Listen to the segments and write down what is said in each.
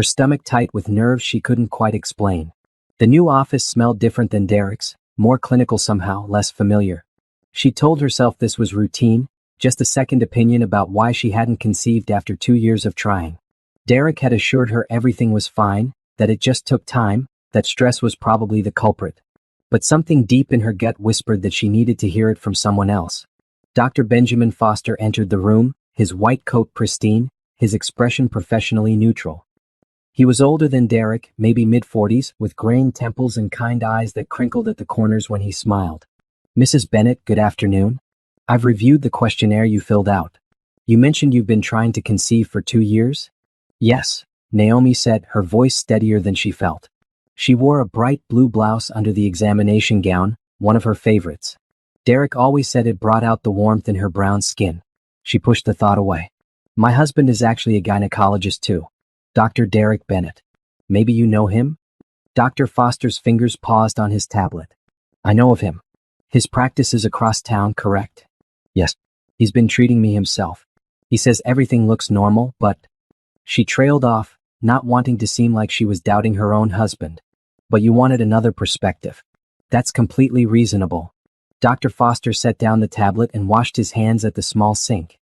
her stomach tight with nerves she couldn't quite explain. The new office smelled different than Derek's, more clinical somehow, less familiar. She told herself this was routine, just a second opinion about why she hadn't conceived after 2 years of trying. Derek had assured her everything was fine, that it just took time, that stress was probably the culprit. But something deep in her gut whispered that she needed to hear it from someone else. Dr. Benjamin Foster entered the room, his white coat pristine, his expression professionally neutral. He was older than Derek, maybe mid-40s, with graying temples and kind eyes that crinkled at the corners when he smiled. "Mrs. Bennett, good afternoon. I've reviewed the questionnaire you filled out. You mentioned you've been trying to conceive for 2 years?" "Yes," Naomi said, her voice steadier than she felt. She wore a bright blue blouse under the examination gown, one of her favorites. Derek always said it brought out the warmth in her brown skin. She pushed the thought away. "My husband is actually a gynecologist too. Dr. Derek Bennett. Maybe you know him?" Dr. Foster's fingers paused on his tablet. "I know of him. His practice is across town, correct?" "Yes. He's been treating me himself. He says everything looks normal, but..." She trailed off, not wanting to seem like she was doubting her own husband. "But you wanted another perspective. That's completely reasonable." Dr. Foster set down the tablet and washed his hands at the small sink.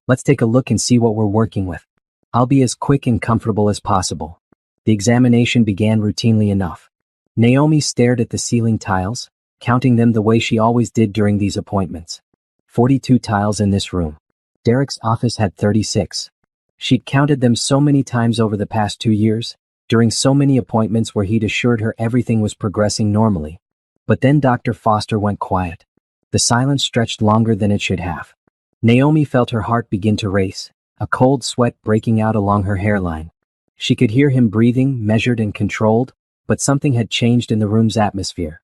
"Let's take a look and see what we're working with. I'll be as quick and comfortable as possible." The examination began routinely enough. Naomi stared at the ceiling tiles, counting them the way she always did during these appointments. 42 tiles in this room. Derek's office had 36. She'd counted them so many times over the past 2 years, during so many appointments where he'd assured her everything was progressing normally. But then Dr. Foster went quiet. The silence stretched longer than it should have. Naomi felt her heart begin to race, a cold sweat breaking out along her hairline. She could hear him breathing, measured and controlled, but something had changed in the room's atmosphere.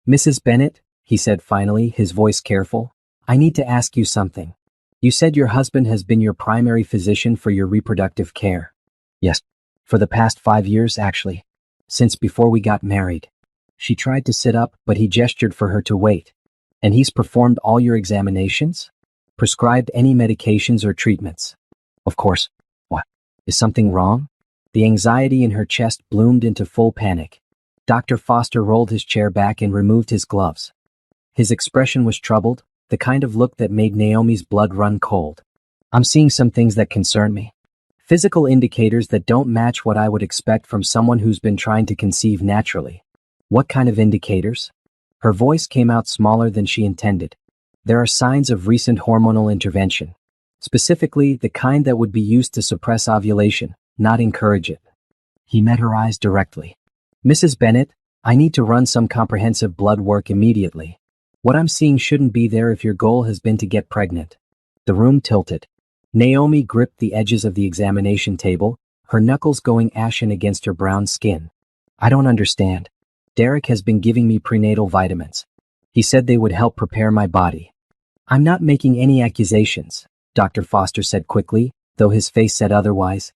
"Mrs. Bennett," he said finally, his voice careful, "I need to ask you something. You said your husband has been your primary physician for your reproductive care." "Yes. For the past 5 years, actually. Since before we got married." She tried to sit up, but he gestured for her to wait. "And he's performed all your examinations? Prescribed any medications or treatments?" "Of course." "What? Is something wrong?" The anxiety in her chest bloomed into full panic. Dr. Foster rolled his chair back and removed his gloves. His expression was troubled, the kind of look that made Naomi's blood run cold. "I'm seeing some things that concern me. Physical indicators that don't match what I would expect from someone who's been trying to conceive naturally." "What kind of indicators?" Her voice came out smaller than she intended. "There are signs of recent hormonal intervention. Specifically, the kind that would be used to suppress ovulation, not encourage it." He met her eyes directly. "Mrs. Bennett, I need to run some comprehensive blood work immediately. What I'm seeing shouldn't be there if your goal has been to get pregnant." The room tilted. Naomi gripped the edges of the examination table, her knuckles going ashen against her brown skin. "I don't understand. Derek has been giving me prenatal vitamins. He said they would help prepare my body." "I'm not making any accusations," Dr. Foster said quickly, though his face said otherwise.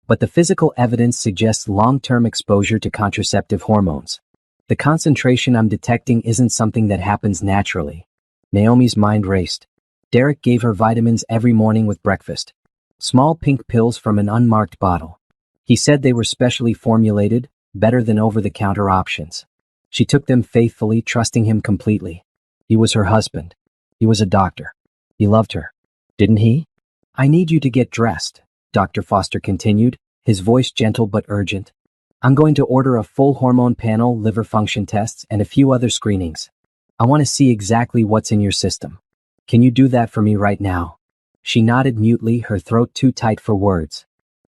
"But the physical evidence suggests long-term exposure to contraceptive hormones. The concentration I'm detecting isn't something that happens naturally." Naomi's mind raced. Derek gave her vitamins every morning with breakfast. Small pink pills from an unmarked bottle. He said they were specially formulated, better than over-the-counter options. She took them faithfully, trusting him completely. He was her husband. He was a doctor. He loved her. Didn't he? "I need you to get dressed," Dr. Foster continued, his voice gentle but urgent. "I'm going to order a full hormone panel, liver function tests, and a few other screenings. I want to see exactly what's in your system. Can you do that for me right now?" She nodded mutely, her throat too tight for words.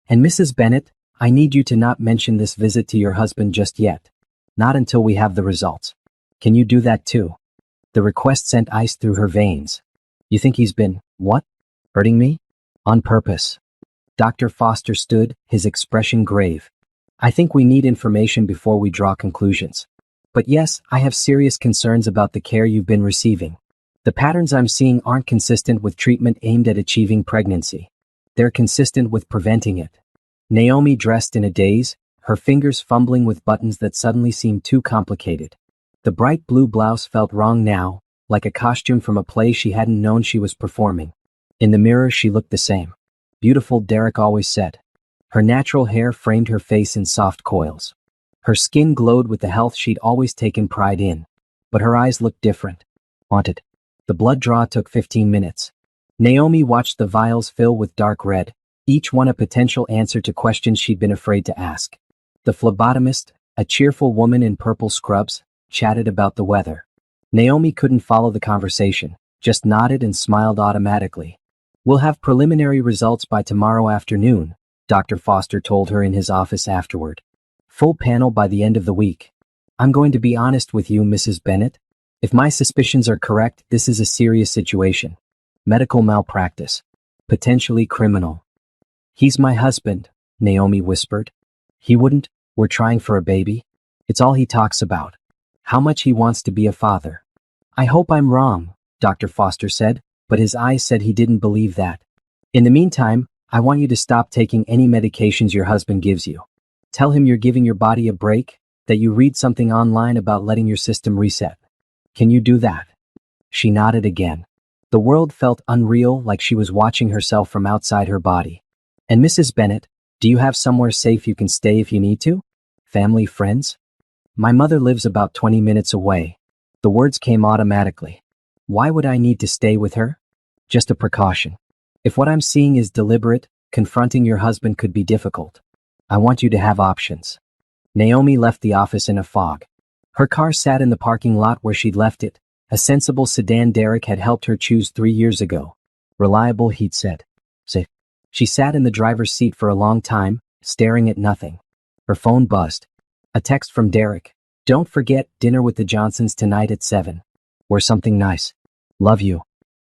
"And Mrs. Bennett, I need you to not mention this visit to your husband just yet. Not until we have the results. Can you do that too?" The request sent ice through her veins. "You think he's been, what? Hurting me? On purpose?" Dr. Foster stood, his expression grave. "I think we need information before we draw conclusions. But yes, I have serious concerns about the care you've been receiving. The patterns I'm seeing aren't consistent with treatment aimed at achieving pregnancy. They're consistent with preventing it." Naomi dressed in a daze, her fingers fumbling with buttons that suddenly seemed too complicated. The bright blue blouse felt wrong now, like a costume from a play she hadn't known she was performing. In the mirror she looked the same. Beautiful, Derek always said. Her natural hair framed her face in soft coils. Her skin glowed with the health she'd always taken pride in. But her eyes looked different. Haunted. The blood draw took 15 minutes. Naomi watched the vials fill with dark red, each one a potential answer to questions she'd been afraid to ask. The phlebotomist, a cheerful woman in purple scrubs, chatted about the weather. Naomi couldn't follow the conversation, just nodded and smiled automatically. "We'll have preliminary results by tomorrow afternoon," Dr. Foster told her in his office afterward. "Full panel by the end of the week. I'm going to be honest with you, Mrs. Bennett. If my suspicions are correct, this is a serious situation. Medical malpractice. Potentially criminal." "He's my husband," Naomi whispered. "He wouldn't. We're trying for a baby. It's all he talks about. How much he wants to be a father." "I hope I'm wrong," Dr. Foster said, but his eyes said he didn't believe that. "In the meantime, I want you to stop taking any medications your husband gives you. Tell him you're giving your body a break, that you read something online about letting your system reset. Can you do that?" She nodded again. The world felt unreal, like she was watching herself from outside her body. "And Mrs. Bennett, do you have somewhere safe you can stay if you need to? Family, friends?" "My mother lives about 20 minutes away." The words came automatically. "Why would I need to stay with her?" "Just a precaution. If what I'm seeing is deliberate, confronting your husband could be difficult. I want you to have options." Naomi left the office in a fog. Her car sat in the parking lot where she'd left it, a sensible sedan Derek had helped her choose 3 years ago. Reliable, he'd said. Safe. She sat in the driver's seat for a long time, staring at nothing. Her phone buzzed. A text from Derek. "Don't forget, dinner with the Johnsons tonight at 7. Or something nice. Love you."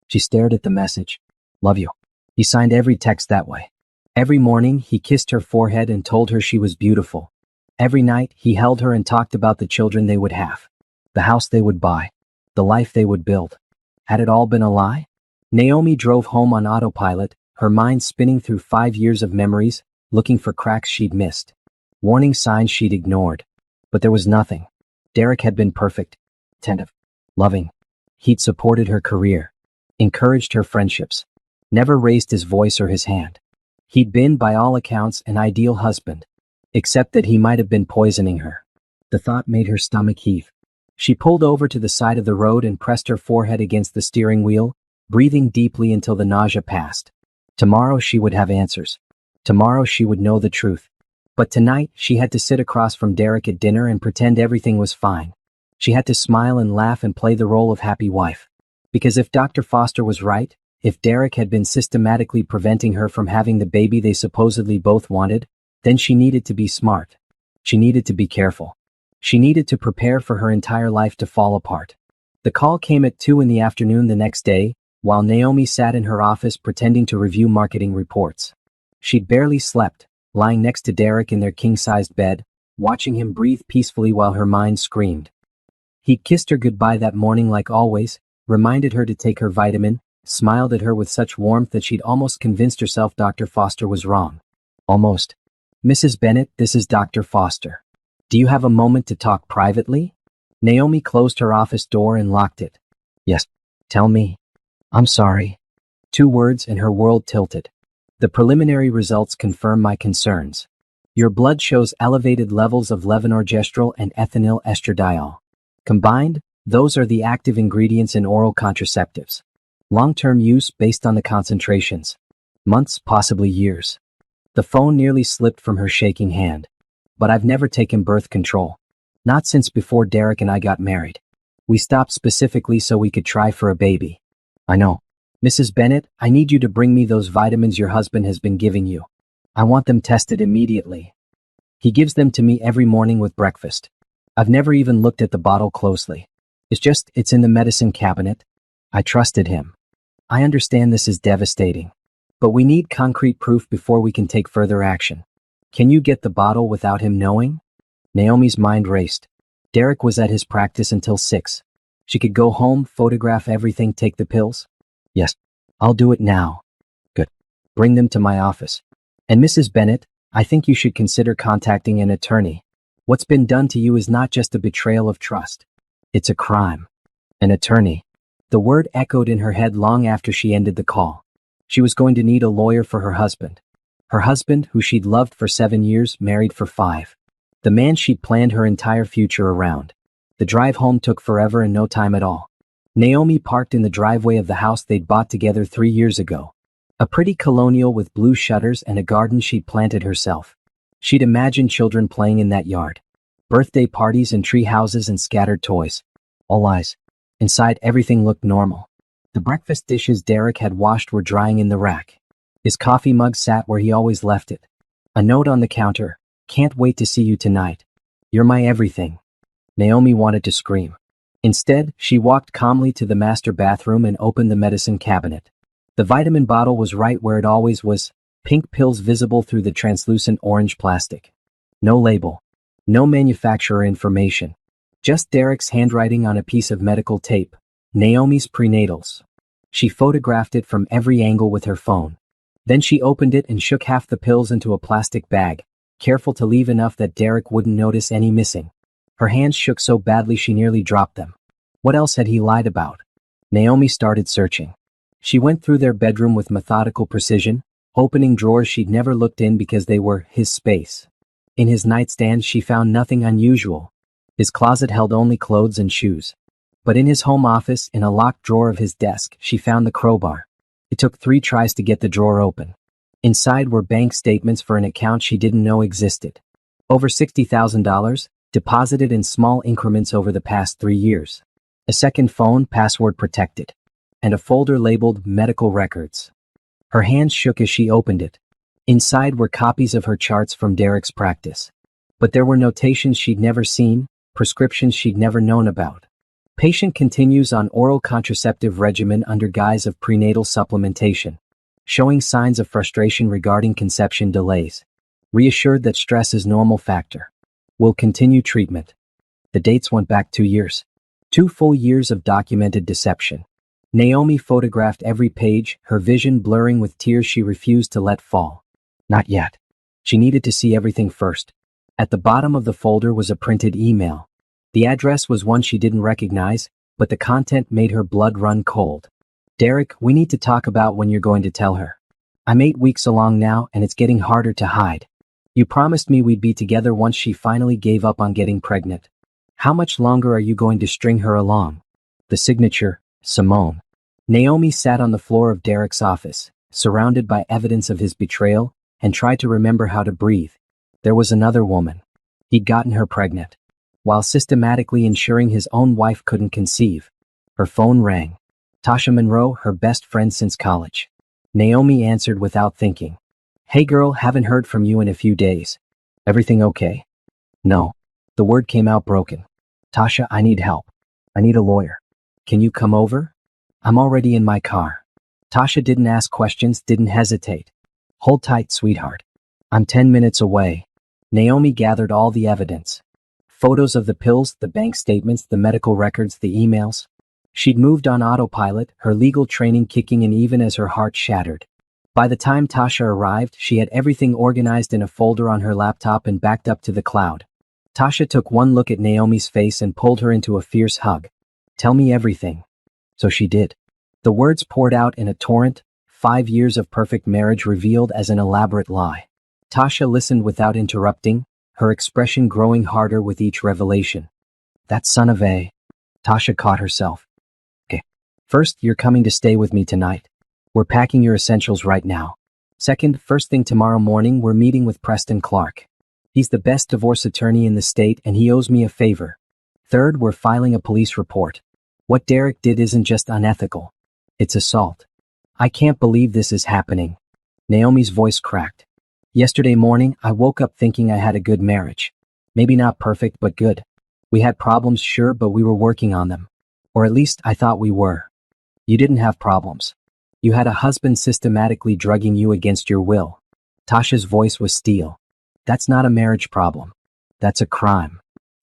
She stared at the message. "Love you." He signed every text that way. Every morning, he kissed her forehead and told her she was beautiful. Every night, he held her and talked about the children they would have, the house they would buy, the life they would build. Had it all been a lie? Naomi drove home on autopilot, her mind spinning through 5 years of memories, looking for cracks she'd missed, warning signs she'd ignored. But there was nothing. Derek had been perfect, attentive, loving. He'd supported her career, encouraged her friendships, never raised his voice or his hand. He'd been, by all accounts, an ideal husband, except that he might have been poisoning her. The thought made her stomach heave. She pulled over to the side of the road and pressed her forehead against the steering wheel, breathing deeply until the nausea passed. Tomorrow she would have answers. Tomorrow she would know the truth. But tonight, she had to sit across from Derek at dinner and pretend everything was fine. She had to smile and laugh and play the role of happy wife. Because if Dr. Foster was right, if Derek had been systematically preventing her from having the baby they supposedly both wanted, then she needed to be smart. She needed to be careful. She needed to prepare for her entire life to fall apart. The call came at 2 in the afternoon the next day, while Naomi sat in her office pretending to review marketing reports. She'd barely slept, lying next to Derek in their king-sized bed, watching him breathe peacefully while her mind screamed. He'd kissed her goodbye that morning like always, reminded her to take her vitamin, smiled at her with such warmth that she'd almost convinced herself Dr. Foster was wrong. Almost. "Mrs. Bennett, this is Dr. Foster. Do you have a moment to talk privately?" Naomi closed her office door and locked it. "Yes. Tell me." "I'm sorry." 2 words and her world tilted. "The preliminary results confirm my concerns. Your blood shows elevated levels of levonorgestrel and ethinyl estradiol. Combined, those are the active ingredients in oral contraceptives. Long-term use based on the concentrations. Months, possibly years." The phone nearly slipped from her shaking hand. "But I've never taken birth control. Not since before Derek and I got married. We stopped specifically so we could try for a baby." "I know. Mrs. Bennett, I need you to bring me those vitamins your husband has been giving you. I want them tested immediately. He gives them to me every morning with breakfast. I've never even looked at the bottle closely. It's in the medicine cabinet. I trusted him. I understand this is devastating. But we need concrete proof before we can take further action. Can you get the bottle without him knowing?" Naomi's mind raced. Derek was at his practice until 6. She could go home, photograph everything, take the pills. "Yes, I'll do it now." "Good. Bring them to my office. And Mrs. Bennett, I think you should consider contacting an attorney. What's been done to you is not just a betrayal of trust. It's a crime." An attorney. The word echoed in her head long after she ended the call. She was going to need a lawyer for her husband. Her husband, who she'd loved for 7 years, married for 5. The man she'd planned her entire future around. The drive home took forever and no time at all. Naomi parked in the driveway of the house they'd bought together 3 years ago. A pretty colonial with blue shutters and a garden she'd planted herself. She'd imagined children playing in that yard. Birthday parties and tree houses and scattered toys. All lies. Inside, everything looked normal. The breakfast dishes Derek had washed were drying in the rack. His coffee mug sat where he always left it. A note on the counter. Can't wait to see you tonight. You're my everything. Naomi wanted to scream. Instead, she walked calmly to the master bathroom and opened the medicine cabinet. The vitamin bottle was right where it always was, pink pills visible through the translucent orange plastic. No label. No manufacturer information. Just Derek's handwriting on a piece of medical tape. Naomi's prenatals. She photographed it from every angle with her phone. Then she opened it and shook half the pills into a plastic bag, careful to leave enough that Derek wouldn't notice any missing. Her hands shook so badly she nearly dropped them. What else had he lied about? Naomi started searching. She went through their bedroom with methodical precision, opening drawers she'd never looked in because they were his space. In his nightstand she found nothing unusual. His closet held only clothes and shoes. But in his home office, in a locked drawer of his desk, she found the crowbar. It took 3 tries to get the drawer open. Inside were bank statements for an account she didn't know existed. Over $60,000, deposited in small increments over the past 3 years. A second phone, password protected. And a folder labeled medical records. Her hands shook as she opened it. Inside were copies of her charts from Derek's practice. But there were notations she'd never seen, prescriptions she'd never known about. Patient continues on oral contraceptive regimen under guise of prenatal supplementation. Showing signs of frustration regarding conception delays. Reassured that stress is normal factor. Will continue treatment. The dates went back 2 years. 2 full years of documented deception. Naomi photographed every page, her vision blurring with tears she refused to let fall. Not yet. She needed to see everything first. At the bottom of the folder was a printed email. The address was one she didn't recognize, but the content made her blood run cold. Derek, we need to talk about when you're going to tell her. I'm 8 weeks along now and it's getting harder to hide. You promised me we'd be together once she finally gave up on getting pregnant. How much longer are you going to string her along? The signature, Simone. Naomi sat on the floor of Derek's office, surrounded by evidence of his betrayal, and tried to remember how to breathe. There was another woman. He'd gotten her pregnant, while systematically ensuring his own wife couldn't conceive. Her phone rang. Tasha Monroe, her best friend since college. Naomi answered without thinking. Hey girl, haven't heard from you in a few days. Everything okay? No. The word came out broken. Tasha, I need help. I need a lawyer. Can you come over? I'm already in my car. Tasha didn't ask questions, didn't hesitate. Hold tight, sweetheart. I'm 10 minutes away. Naomi gathered all the evidence. Photos of the pills, the bank statements, the medical records, the emails. She'd moved on autopilot, her legal training kicking in even as her heart shattered. By the time Tasha arrived, she had everything organized in a folder on her laptop and backed up to the cloud. Tasha took one look at Naomi's face and pulled her into a fierce hug. Tell me everything. So she did. The words poured out in a torrent, 5 years of perfect marriage revealed as an elaborate lie. Tasha listened without interrupting, her expression growing harder with each revelation. That son of a... Tasha caught herself. Okay. First, you're coming to stay with me tonight. We're packing your essentials right now. Second, first thing tomorrow morning, we're meeting with Preston Clark. He's the best divorce attorney in the state and he owes me a favor. Third, we're filing a police report. What Derek did isn't just unethical. It's assault. I can't believe this is happening. Naomi's voice cracked. Yesterday morning, I woke up thinking I had a good marriage. Maybe not perfect, but good. We had problems, sure, but we were working on them. Or at least I thought we were. You didn't have problems. You had a husband systematically drugging you against your will. Tasha's voice was steel. That's not a marriage problem. That's a crime.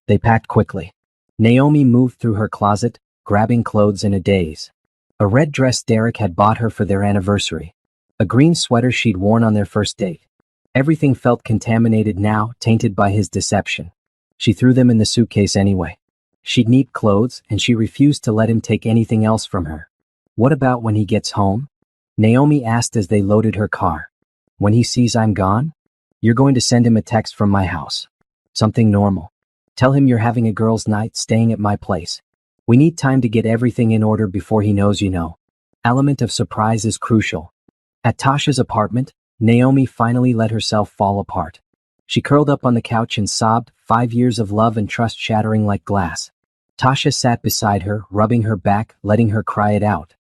They packed quickly. Naomi moved through her closet, grabbing clothes in a daze. A red dress Derek had bought her for their anniversary. A green sweater she'd worn on their first date. Everything felt contaminated now, tainted by his deception. She threw them in the suitcase anyway. She'd need clothes, and she refused to let him take anything else from her. What about when he gets home? Naomi asked as they loaded her car. When he sees I'm gone, you're going to send him a text from my house. Something normal. Tell him you're having a girls' night staying at my place. We need time to get everything in order before he knows you know. Element of surprise is crucial. At Tasha's apartment, Naomi finally let herself fall apart. She curled up on the couch and sobbed, 5 years of love and trust shattering like glass. Tasha sat beside her, rubbing her back, letting her cry it out.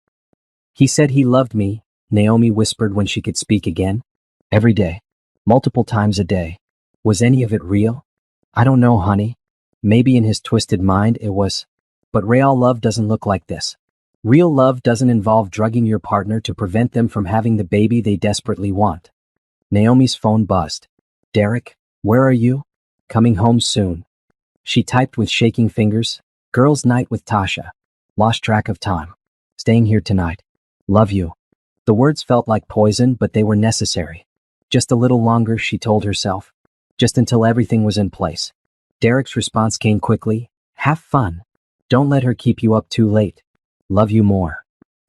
He said he loved me, Naomi whispered when she could speak again. Every day. Multiple times a day. Was any of it real? I don't know, honey. Maybe in his twisted mind it was. But real love doesn't look like this. Real love doesn't involve drugging your partner to prevent them from having the baby they desperately want. Naomi's phone buzzed. Derek, where are you? Coming home soon. She typed with shaking fingers. Girls' night with Tasha. Lost track of time. Staying here tonight. Love you. The words felt like poison, but they were necessary. Just a little longer, she told herself. Just until everything was in place. Derek's response came quickly. Have fun. Don't let her keep you up too late. Love you more.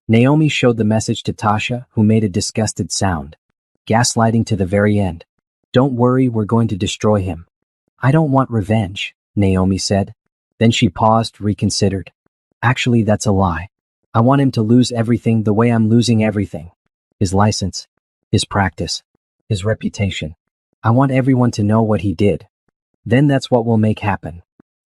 Naomi showed the message to Tasha, who made a disgusted sound. Gaslighting to the very end. Don't worry, we're going to destroy him. I don't want revenge, Naomi said. Then she paused, reconsidered. Actually, that's a lie. I want him to lose everything the way I'm losing everything. His license. His practice. His reputation. I want everyone to know what he did. Then that's what we'll make happen.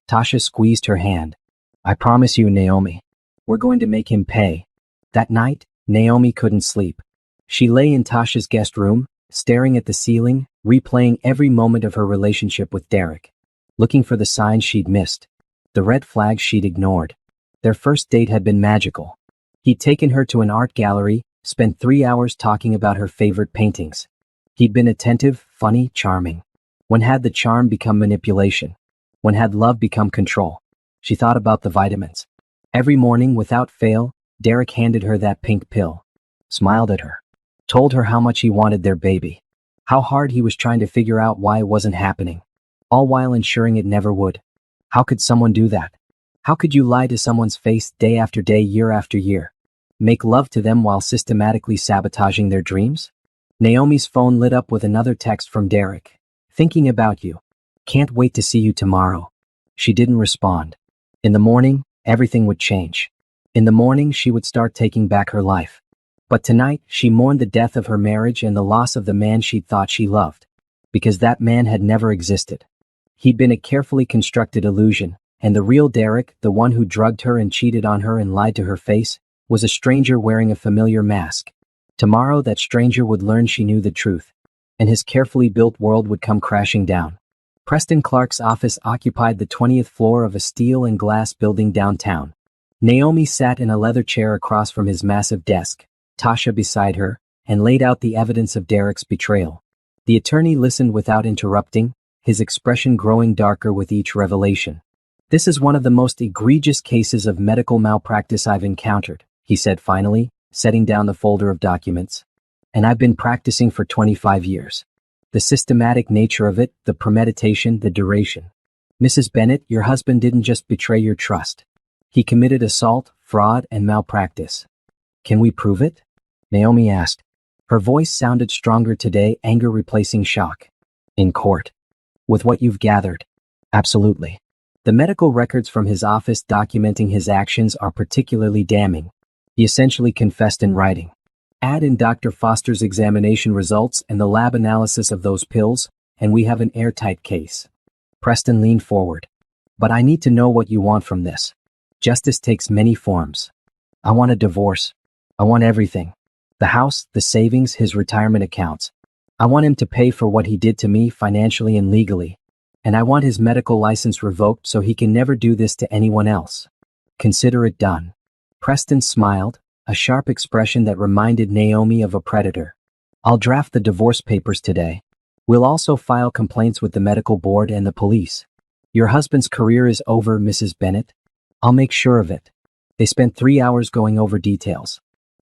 Tasha squeezed her hand. I promise you, Naomi. We're going to make him pay. That night, Naomi couldn't sleep. She lay in Tasha's guest room, staring at the ceiling, replaying every moment of her relationship with Derek. Looking for the signs she'd missed. The red flags she'd ignored. Their first date had been magical. He'd taken her to an art gallery, spent 3 hours talking about her favorite paintings. He'd been attentive, funny, charming. When had the charm become manipulation? When had love become control? She thought about the vitamins. Every morning, without fail, Derek handed her that pink pill. Smiled at her. Told her how much he wanted their baby. How hard he was trying to figure out why it wasn't happening. All while ensuring it never would. How could someone do that? How could you lie to someone's face day after day, year after year? Make love to them while systematically sabotaging their dreams? Naomi's phone lit up with another text from Derek. Thinking about you. Can't wait to see you tomorrow. She didn't respond. In the morning, everything would change. In the morning, she would start taking back her life. But tonight, she mourned the death of her marriage and the loss of the man she'd thought she loved. Because that man had never existed. He'd been a carefully constructed illusion, and the real Derek, the one who drugged her and cheated on her and lied to her face, was a stranger wearing a familiar mask. Tomorrow, that stranger would learn she knew the truth, and his carefully built world would come crashing down. Preston Clark's office occupied the 20th floor of a steel and glass building downtown. Naomi sat in a leather chair across from his massive desk, Tasha beside her, and laid out the evidence of Derek's betrayal. The attorney listened without interrupting, his expression growing darker with each revelation. This is one of the most egregious cases of medical malpractice I've encountered, he said finally, setting down the folder of documents. And I've been practicing for 25 years. The systematic nature of it, the premeditation, the duration. Mrs. Bennett, your husband didn't just betray your trust. He committed assault, fraud, and malpractice. Can we prove it? Naomi asked. Her voice sounded stronger today, anger replacing shock. In court. With what you've gathered. Absolutely. The medical records from his office documenting his actions are particularly damning. He essentially confessed in writing. Add in Dr. Foster's examination results and the lab analysis of those pills, and we have an airtight case. Preston leaned forward. But I need to know what you want from this. Justice takes many forms. I want a divorce. I want everything. The house, the savings, his retirement accounts. I want him to pay for what he did to me financially and legally. And I want his medical license revoked so he can never do this to anyone else. Consider it done. Preston smiled, a sharp expression that reminded Naomi of a predator. I'll draft the divorce papers today. We'll also file complaints with the medical board and the police. Your husband's career is over, Mrs. Bennett. I'll make sure of it. They spent 3 hours going over details.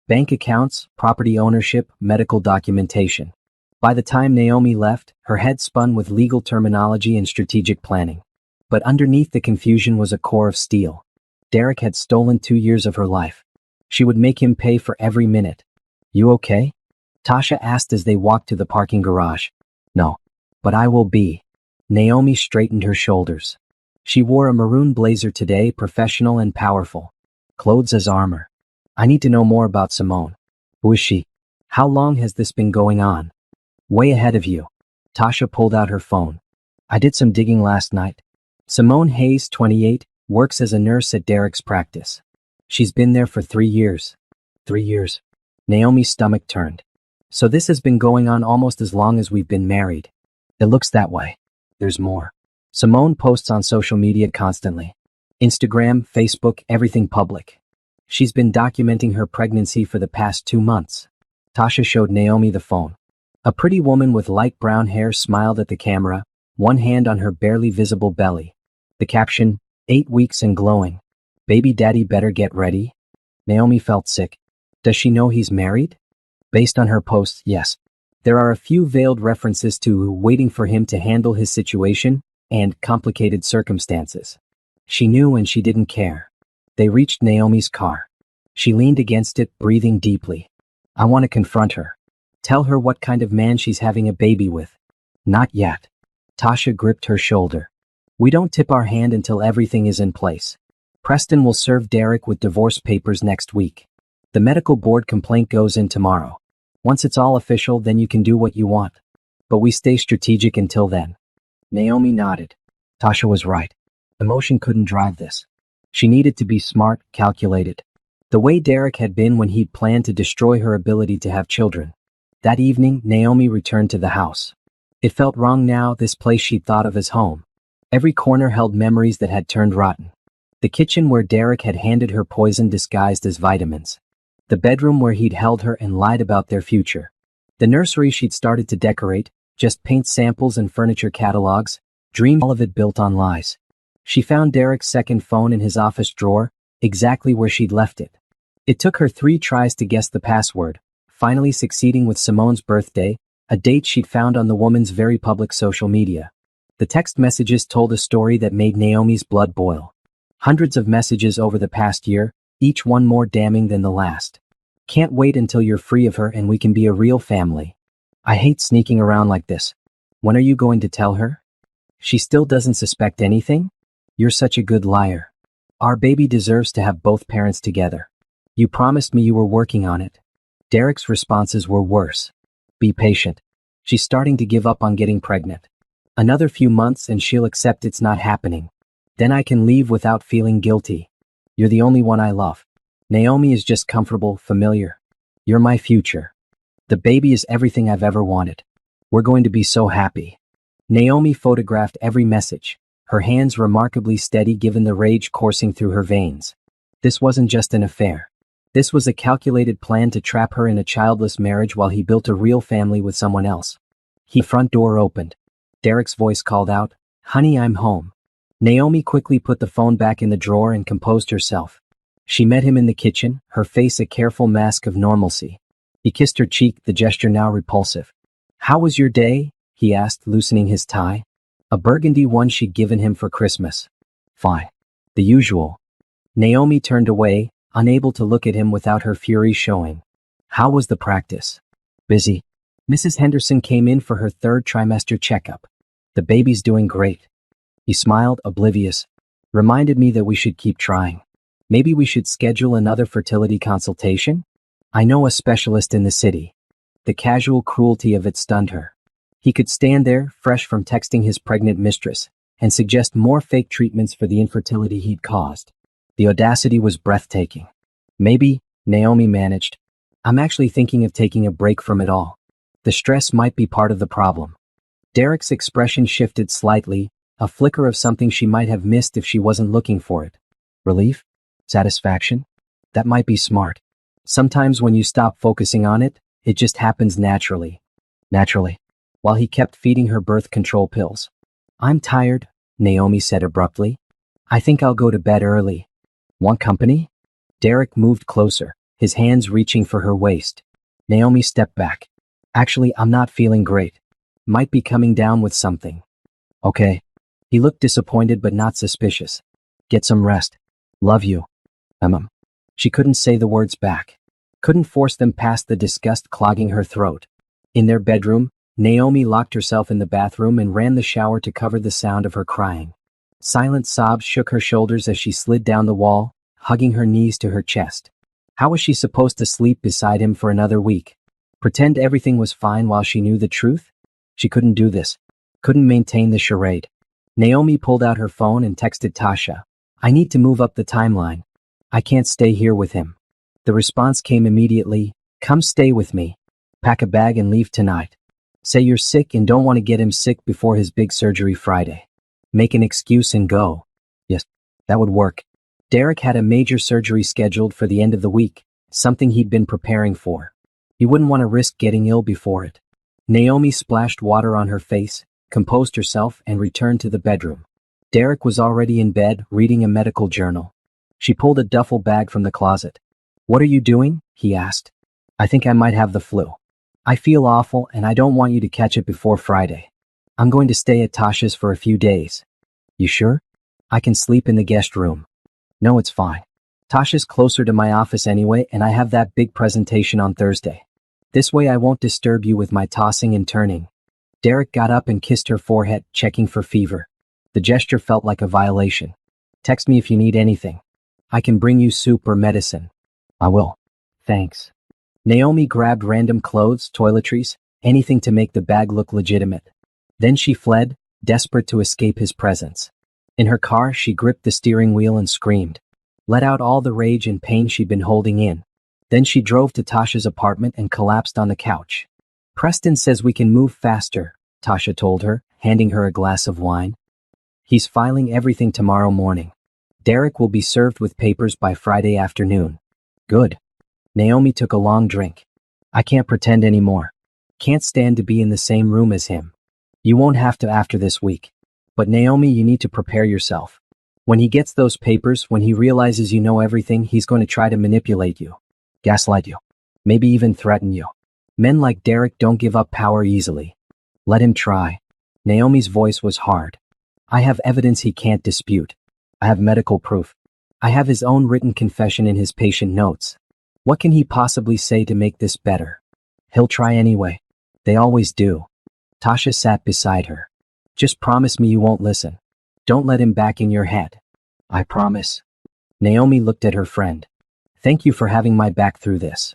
Bank accounts, property ownership, medical documentation. By the time Naomi left, her head spun with legal terminology and strategic planning. But underneath the confusion was a core of steel. Derek had stolen 2 years of her life. She would make him pay for every minute. You okay? Tasha asked as they walked to the parking garage. No. But I will be. Naomi straightened her shoulders. She wore a maroon blazer today, professional and powerful. Clothes as armor. I need to know more about Simone. Who is she? How long has this been going on? Way ahead of you. Tasha pulled out her phone. I did some digging last night. Simone Hayes, 28, works as a nurse at Derek's practice. She's been there for 3 years. 3 years. Naomi's stomach turned. So this has been going on almost as long as we've been married. It looks that way. There's more. Simone posts on social media constantly. Instagram, Facebook, everything public. She's been documenting her pregnancy for the past 2 months. Tasha showed Naomi the phone. A pretty woman with light brown hair smiled at the camera, one hand on her barely visible belly. The caption, 8 weeks and glowing. Baby daddy better get ready. Naomi felt sick. Does she know he's married? Based on her posts, yes. There are a few veiled references to waiting for him to handle his situation and complicated circumstances. She knew and she didn't care. They reached Naomi's car. She leaned against it, breathing deeply. I want to confront her. Tell her what kind of man she's having a baby with. Not yet. Tasha gripped her shoulder. We don't tip our hand until everything is in place. Preston will serve Derek with divorce papers next week. The medical board complaint goes in tomorrow. Once it's all official, then you can do what you want. But we stay strategic until then. Naomi nodded. Tasha was right. Emotion couldn't drive this. She needed to be smart, calculated. The way Derek had been when he'd planned to destroy her ability to have children. That evening, Naomi returned to the house. It felt wrong now, this place she'd thought of as home. Every corner held memories that had turned rotten. The kitchen where Derek had handed her poison disguised as vitamins. The bedroom where he'd held her and lied about their future. The nursery she'd started to decorate, just paint samples and furniture catalogs, dreamed all of it built on lies. She found Derek's second phone in his office drawer, exactly where she'd left it. It took her 3 tries to guess the password, finally succeeding with Simone's birthday, a date she'd found on the woman's very public social media. The text messages told a story that made Naomi's blood boil. Hundreds of messages over the past year, each one more damning than the last. Can't wait until you're free of her and we can be a real family. I hate sneaking around like this. When are you going to tell her? She still doesn't suspect anything? You're such a good liar. Our baby deserves to have both parents together. You promised me you were working on it. Derek's responses were worse. Be patient. She's starting to give up on getting pregnant. Another few months and she'll accept it's not happening. Then I can leave without feeling guilty. You're the only one I love. Naomi is just comfortable, familiar. You're my future. The baby is everything I've ever wanted. We're going to be so happy. Naomi photographed every message, her hands remarkably steady given the rage coursing through her veins. This wasn't just an affair. This was a calculated plan to trap her in a childless marriage while he built a real family with someone else. The front door opened. Derek's voice called out, "Honey, I'm home." Naomi quickly put the phone back in the drawer and composed herself. She met him in the kitchen, her face a careful mask of normalcy. He kissed her cheek, the gesture now repulsive. How was your day? He asked, loosening his tie. A burgundy one she'd given him for Christmas. Fine. The usual. Naomi turned away, unable to look at him without her fury showing. How was the practice? Busy. Mrs. Henderson came in for her 3rd trimester checkup. The baby's doing great. He smiled, oblivious. Reminded me that we should keep trying. Maybe we should schedule another fertility consultation? I know a specialist in the city. The casual cruelty of it stunned her. He could stand there, fresh from texting his pregnant mistress, and suggest more fake treatments for the infertility he'd caused. The audacity was breathtaking. Maybe, Naomi managed. I'm actually thinking of taking a break from it all. The stress might be part of the problem. Derek's expression shifted slightly, a flicker of something she might have missed if she wasn't looking for it. Relief? Satisfaction? That might be smart. Sometimes when you stop focusing on it, it just happens naturally. Naturally. While he kept feeding her birth control pills. I'm tired, Naomi said abruptly. I think I'll go to bed early. Want company? Derek moved closer, his hands reaching for her waist. Naomi stepped back. Actually, I'm not feeling great. Might be coming down with something. Okay. He looked disappointed but not suspicious. Get some rest. Love you. She couldn't say the words back. Couldn't force them past the disgust clogging her throat. In their bedroom, Naomi locked herself in the bathroom and ran the shower to cover the sound of her crying. Silent sobs shook her shoulders as she slid down the wall, hugging her knees to her chest. How was she supposed to sleep beside him for another week? Pretend everything was fine while she knew the truth? She couldn't do this. Couldn't maintain the charade. Naomi pulled out her phone and texted Tasha. I need to move up the timeline. I can't stay here with him. The response came immediately. Come stay with me. Pack a bag and leave tonight. Say you're sick and don't want to get him sick before his big surgery Friday. Make an excuse and go. Yes, that would work. Derek had a major surgery scheduled for the end of the week, something he'd been preparing for. He wouldn't want to risk getting ill before it. Naomi splashed water on her face, composed herself, and returned to the bedroom. Derek was already in bed, reading a medical journal. She pulled a duffel bag from the closet. What are you doing? He asked. I think I might have the flu. I feel awful and I don't want you to catch it before Friday. I'm going to stay at Tasha's for a few days. You sure? I can sleep in the guest room. No, it's fine. Tasha's closer to my office anyway, and I have that big presentation on Thursday. This way I won't disturb you with my tossing and turning. Derek got up and kissed her forehead, checking for fever. The gesture felt like a violation. Text me if you need anything. I can bring you soup or medicine. I will. Thanks. Naomi grabbed random clothes, toiletries, anything to make the bag look legitimate. Then she fled, desperate to escape his presence. In her car, she gripped the steering wheel and screamed. Let out all the rage and pain she'd been holding in. Then she drove to Tasha's apartment and collapsed on the couch. Preston says we can move faster, Tasha told her, handing her a glass of wine. He's filing everything tomorrow morning. Derek will be served with papers by Friday afternoon. Good. Naomi took a long drink. I can't pretend anymore. Can't stand to be in the same room as him. You won't have to after this week. But Naomi, you need to prepare yourself. When he gets those papers, when he realizes you know everything, he's going to try to manipulate you, gaslight you, maybe even threaten you. Men like Derek don't give up power easily. Let him try. Naomi's voice was hard. I have evidence he can't dispute. I have medical proof. I have his own written confession in his patient notes. What can he possibly say to make this better? He'll try anyway. They always do. Tasha sat beside her. Just promise me you won't listen. Don't let him back in your head. I promise. Naomi looked at her friend. Thank you for having my back through this.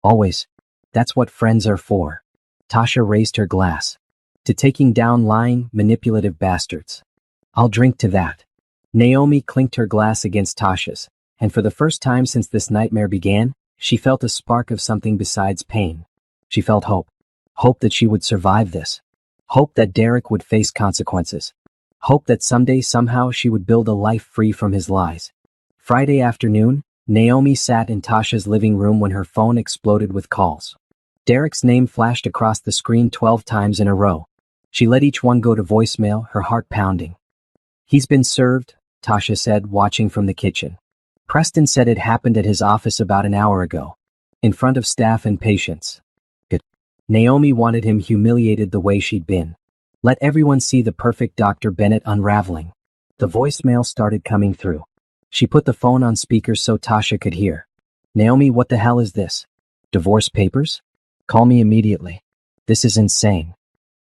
Always. That's what friends are for. Tasha raised her glass. To taking down lying, manipulative bastards. I'll drink to that. Naomi clinked her glass against Tasha's, and for the first time since this nightmare began, she felt a spark of something besides pain. She felt hope. Hope that she would survive this. Hope that Derek would face consequences. Hope that someday somehow she would build a life free from his lies. Friday afternoon, Naomi sat in Tasha's living room when her phone exploded with calls. Derek's name flashed across the screen 12 times in a row. She let each one go to voicemail, her heart pounding. He's been served, Tasha said, watching from the kitchen. Preston said it happened at his office about an hour ago, in front of staff and patients. Good. Naomi wanted him humiliated the way she'd been. Let everyone see the perfect Dr. Bennett unraveling. The voicemail started coming through. She put the phone on speaker so Tasha could hear. Naomi, what the hell is this? Divorce papers? Call me immediately. This is insane.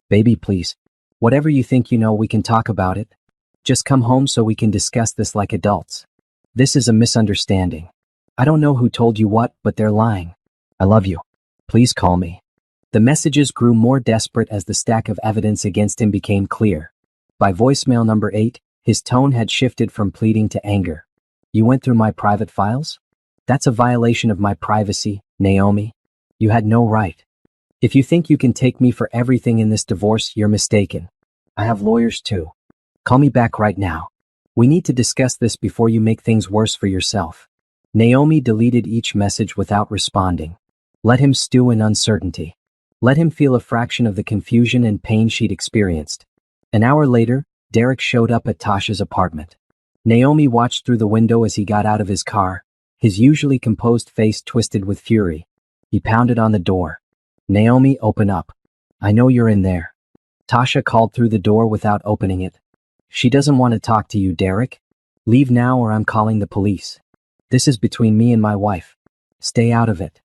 Baby, please. Whatever you think you know, we can talk about it. Just come home so we can discuss this like adults. This is a misunderstanding. I don't know who told you what, but they're lying. I love you. Please call me. The messages grew more desperate as the stack of evidence against him became clear. By voicemail number 8, his tone had shifted from pleading to anger. You went through my private files? That's a violation of my privacy, Naomi. You had no right. If you think you can take me for everything in this divorce, you're mistaken. I have lawyers too. Call me back right now. We need to discuss this before you make things worse for yourself. Naomi deleted each message without responding. Let him stew in uncertainty. Let him feel a fraction of the confusion and pain she'd experienced. An hour later, Derek showed up at Tasha's apartment. Naomi watched through the window as he got out of his car, his usually composed face twisted with fury. He pounded on the door. Naomi, open up. I know you're in there. Tasha called through the door without opening it. She doesn't want to talk to you, Derek. Leave now or I'm calling the police. This is between me and my wife. Stay out of it.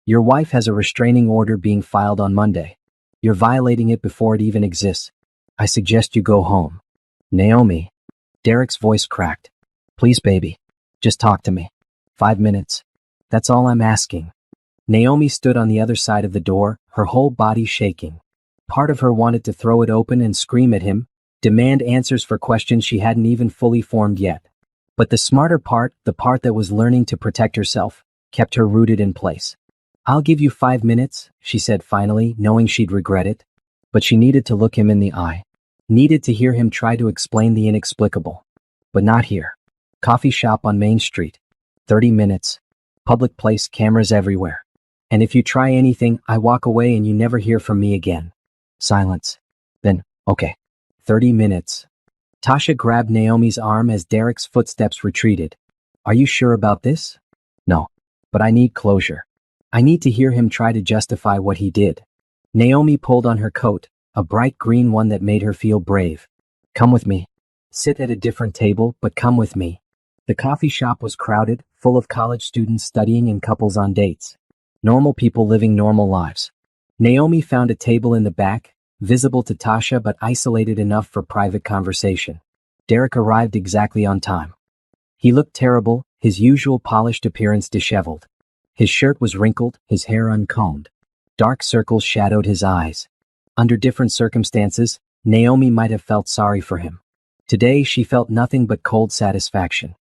Your wife has a restraining order being filed on Monday. You're violating it before it even exists. I suggest you go home. Naomi. Derek's voice cracked. Please, baby. Just talk to me. 5 minutes. That's all I'm asking. Naomi stood on the other side of the door, her whole body shaking. Part of her wanted to throw it open and scream at him, demand answers for questions she hadn't even fully formed yet. But the smarter part, the part that was learning to protect herself, kept her rooted in place. I'll give you 5 minutes, she said finally, knowing she'd regret it. But she needed to look him in the eye. Needed to hear him try to explain the inexplicable. But not here. Coffee shop on Main Street. 30 minutes. Public place, cameras everywhere. And if you try anything, I walk away and you never hear from me again. Silence. Then, okay. 30 minutes. Tasha grabbed Naomi's arm as Derek's footsteps retreated. Are you sure about this? No. But I need closure. I need to hear him try to justify what he did. Naomi pulled on her coat, a bright green one that made her feel brave. Come with me. Sit at a different table, but come with me. The coffee shop was crowded, full of college students studying and couples on dates. Normal people living normal lives. Naomi found a table in the back, visible to Tasha but isolated enough for private conversation. Derek arrived exactly on time. He looked terrible, his usual polished appearance disheveled. His shirt was wrinkled, his hair uncombed. Dark circles shadowed his eyes. Under different circumstances, Naomi might have felt sorry for him. Today she felt nothing but cold satisfaction.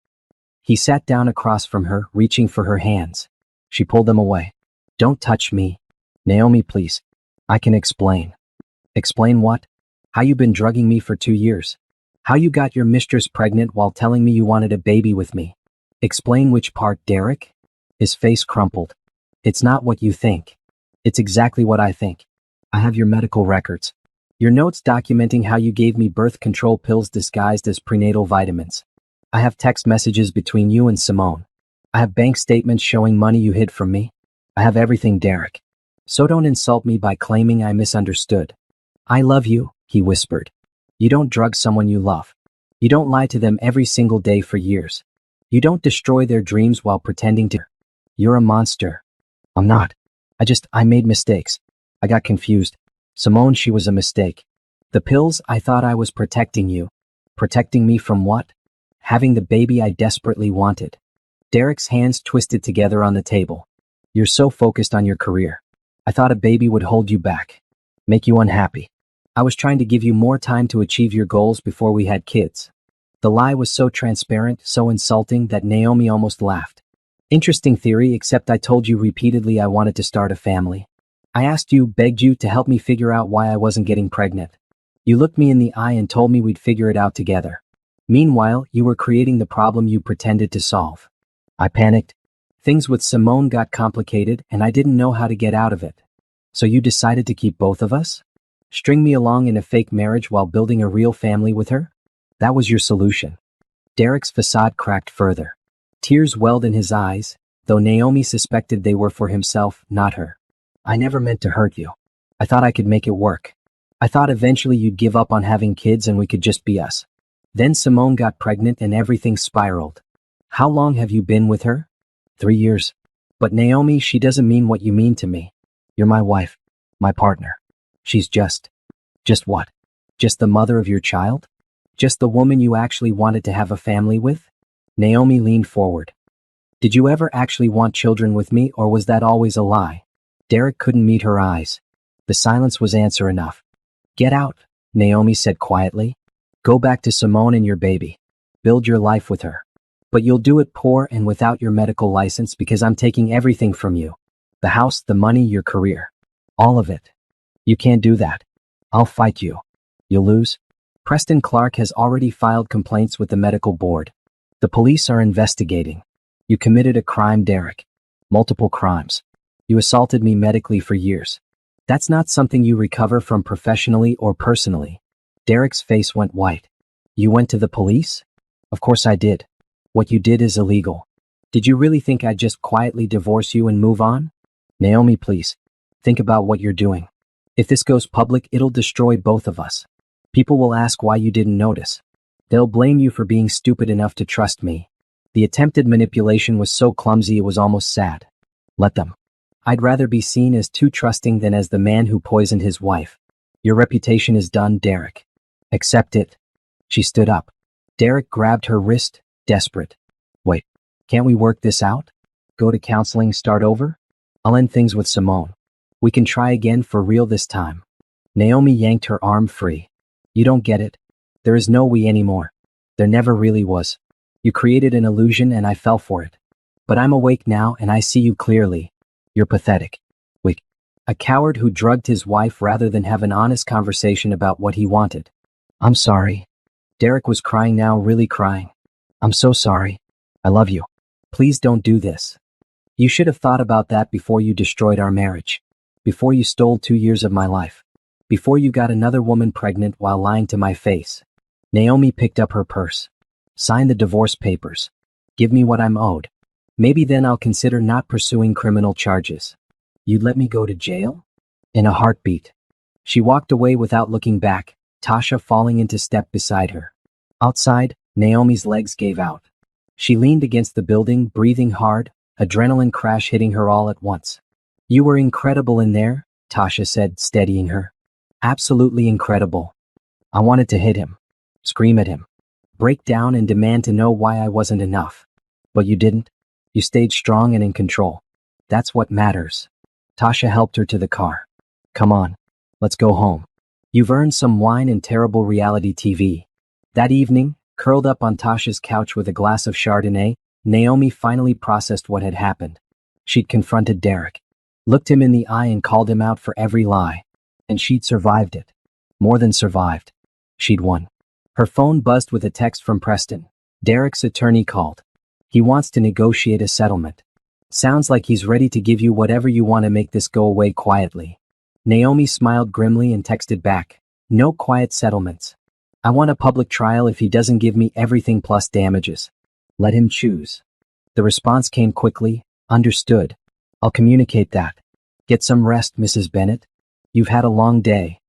He sat down across from her, reaching for her hands. She pulled them away. Don't touch me. Naomi, please. I can explain. Explain what? How you been drugging me for 2 years. How you got your mistress pregnant while telling me you wanted a baby with me. Explain which part, Derek? His face crumpled. It's not what you think. It's exactly what I think. I have your medical records. Your notes documenting how you gave me birth control pills disguised as prenatal vitamins. I have text messages between you and Simone. I have bank statements showing money you hid from me. I have everything, Derek. So don't insult me by claiming I misunderstood. I love you, he whispered. You don't drug someone you love. You don't lie to them every single day for years. You don't destroy their dreams while pretending to. You're a monster. I'm not. I made mistakes. I got confused. Simone, she was a mistake. The pills, I thought I was protecting you. Protecting me from what? Having the baby I desperately wanted. Derek's hands twisted together on the table. You're so focused on your career. I thought a baby would hold you back. Make you unhappy. I was trying to give you more time to achieve your goals before we had kids. The lie was so transparent, so insulting that Naomi almost laughed. Interesting theory, except I told you repeatedly I wanted to start a family. I asked you, begged you to help me figure out why I wasn't getting pregnant. You looked me in the eye and told me we'd figure it out together. Meanwhile, you were creating the problem you pretended to solve. I panicked. Things with Simone got complicated and I didn't know how to get out of it. So you decided to keep both of us? String me along in a fake marriage while building a real family with her? That was your solution. Derek's facade cracked further. Tears welled in his eyes, though Naomi suspected they were for himself, not her. I never meant to hurt you. I thought I could make it work. I thought eventually you'd give up on having kids and we could just be us. Then Simone got pregnant and everything spiraled. How long have you been with her? 3 years. But Naomi, she doesn't mean what you mean to me. You're my wife. My partner. She's just what? Just the mother of your child? Just the woman you actually wanted to have a family with? Naomi leaned forward. Did you ever actually want children with me, or was that always a lie? Derek couldn't meet her eyes. The silence was answer enough. Get out, Naomi said quietly. Go back to Simone and your baby. Build your life with her. But you'll do it poor and without your medical license because I'm taking everything from you. The house, the money, your career. All of it. You can't do that. I'll fight you. You'll lose. Preston Clark has already filed complaints with the medical board. The police are investigating. You committed a crime, Derek. Multiple crimes. You assaulted me medically for years. That's not something you recover from professionally or personally. Derek's face went white. You went to the police? Of course I did. What you did is illegal. Did you really think I'd just quietly divorce you and move on? Naomi, please. Think about what you're doing. If this goes public, it'll destroy both of us. People will ask why you didn't notice. They'll blame you for being stupid enough to trust me. The attempted manipulation was so clumsy it was almost sad. Let them. I'd rather be seen as too trusting than as the man who poisoned his wife. Your reputation is done, Derek. Accept it. She stood up. Derek grabbed her wrist, desperate. Wait, can't we work this out? Go to counseling, start over? I'll end things with Simone. We can try again for real this time. Naomi yanked her arm free. You don't get it. There is no we anymore. There never really was. You created an illusion and I fell for it. But I'm awake now and I see you clearly. You're pathetic. Weak. A coward who drugged his wife rather than have an honest conversation about what he wanted. I'm sorry. Derek was crying now, really crying. I'm so sorry. I love you. Please don't do this. You should have thought about that before you destroyed our marriage. Before you stole 2 years of my life. Before you got another woman pregnant while lying to my face. Naomi picked up her purse. Sign the divorce papers. Give me what I'm owed. Maybe then I'll consider not pursuing criminal charges. You'd let me go to jail? In a heartbeat. She walked away without looking back, Tasha falling into step beside her. Outside, Naomi's legs gave out. She leaned against the building, breathing hard, adrenaline crash hitting her all at once. You were incredible in there, Tasha said, steadying her. Absolutely incredible. I wanted to hit him. Scream at him. Break down and demand to know why I wasn't enough. But you didn't. You stayed strong and in control. That's what matters. Tasha helped her to the car. Come on. Let's go home. You've earned some wine and terrible reality TV. That evening, curled up on Tasha's couch with a glass of Chardonnay, Naomi finally processed what had happened. She'd confronted Derek. Looked him in the eye and called him out for every lie. And she'd survived it. More than survived. She'd won. Her phone buzzed with a text from Preston. Derek's attorney called. He wants to negotiate a settlement. Sounds like he's ready to give you whatever you want to make this go away quietly. Naomi smiled grimly and texted back. No quiet settlements. I want a public trial if he doesn't give me everything plus damages. Let him choose. The response came quickly. Understood. I'll communicate that. Get some rest, Mrs. Bennett. You've had a long day.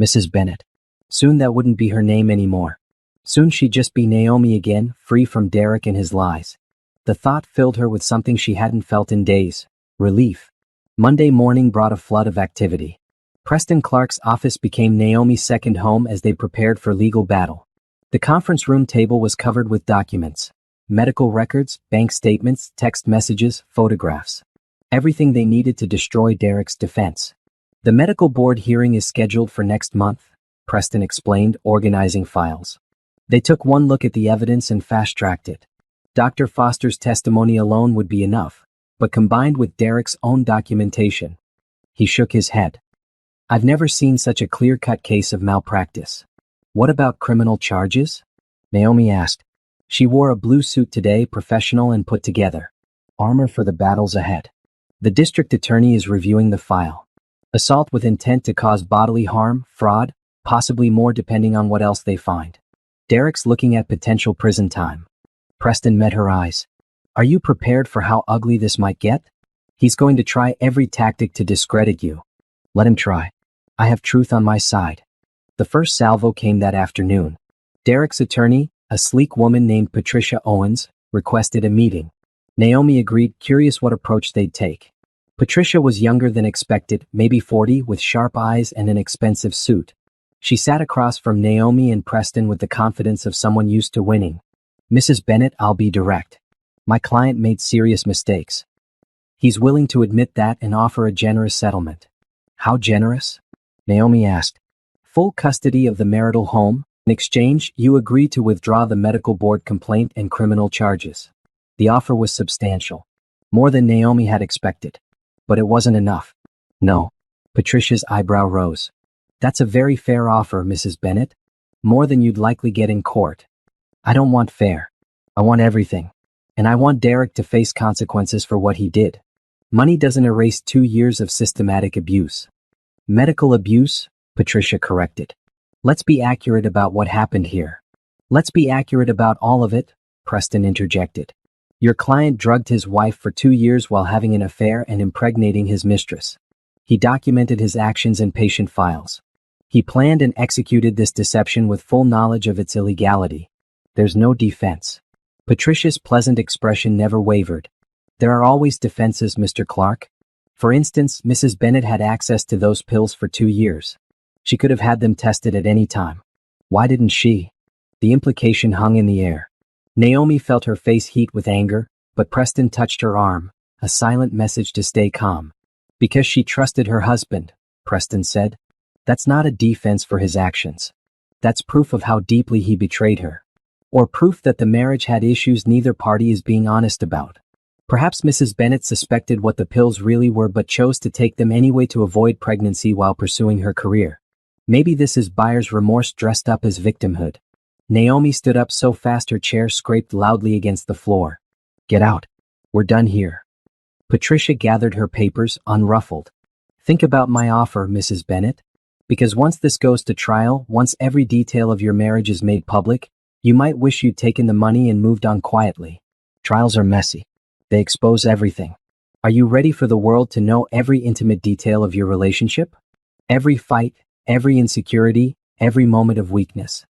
Mrs. Bennett. Soon that wouldn't be her name anymore. Soon she'd just be Naomi again, free from Derek and his lies. The thought filled her with something she hadn't felt in days. Relief. Monday morning brought a flood of activity. Preston Clark's office became Naomi's second home as they prepared for legal battle. The conference room table was covered with documents. Medical records, bank statements, text messages, photographs. Everything they needed to destroy Derek's defense. The medical board hearing is scheduled for next month, Preston explained, organizing files. They took one look at the evidence and fast-tracked it. Dr. Foster's testimony alone would be enough, but combined with Derek's own documentation. He shook his head. I've never seen such a clear-cut case of malpractice. What about criminal charges? Naomi asked. She wore a blue suit today, professional and put together. Armor for the battles ahead. The district attorney is reviewing the file. Assault with intent to cause bodily harm, fraud, possibly more depending on what else they find. Derek's looking at potential prison time. Preston met her eyes. Are you prepared for how ugly this might get? He's going to try every tactic to discredit you. Let him try. I have truth on my side. The first salvo came that afternoon. Derek's attorney, a sleek woman named Patricia Owens, requested a meeting. Naomi agreed, curious what approach they'd take. Patricia was younger than expected, maybe 40, with sharp eyes and an expensive suit. She sat across from Naomi and Preston with the confidence of someone used to winning. Mrs. Bennett, I'll be direct. My client made serious mistakes. He's willing to admit that and offer a generous settlement. How generous? Naomi asked. Full custody of the marital home. In exchange, you agree to withdraw the medical board complaint and criminal charges. The offer was substantial. More than Naomi had expected. But it wasn't enough. No. Patricia's eyebrow rose. That's a very fair offer, Mrs. Bennett. More than you'd likely get in court. I don't want fair. I want everything. And I want Derek to face consequences for what he did. Money doesn't erase 2 years of systematic abuse. Medical abuse, Patricia corrected. Let's be accurate about what happened here. Let's be accurate about all of it, Preston interjected. Your client drugged his wife for 2 years while having an affair and impregnating his mistress. He documented his actions in patient files. He planned and executed this deception with full knowledge of its illegality. There's no defense. Patricia's pleasant expression never wavered. There are always defenses, Mr. Clark. For instance, Mrs. Bennet had access to those pills for 2 years. She could have had them tested at any time. Why didn't she? The implication hung in the air. Naomi felt her face heat with anger, but Preston touched her arm, a silent message to stay calm. Because she trusted her husband, Preston said. That's not a defense for his actions. That's proof of how deeply he betrayed her. Or proof that the marriage had issues neither party is being honest about. Perhaps Mrs. Bennet suspected what the pills really were but chose to take them anyway to avoid pregnancy while pursuing her career. Maybe this is buyer's remorse dressed up as victimhood. Naomi stood up so fast her chair scraped loudly against the floor. Get out. We're done here. Patricia gathered her papers, unruffled. Think about my offer, Mrs. Bennet. Because once this goes to trial, once every detail of your marriage is made public, you might wish you'd taken the money and moved on quietly. Trials are messy. They expose everything. Are you ready for the world to know every intimate detail of your relationship? Every fight, every insecurity, every moment of weakness.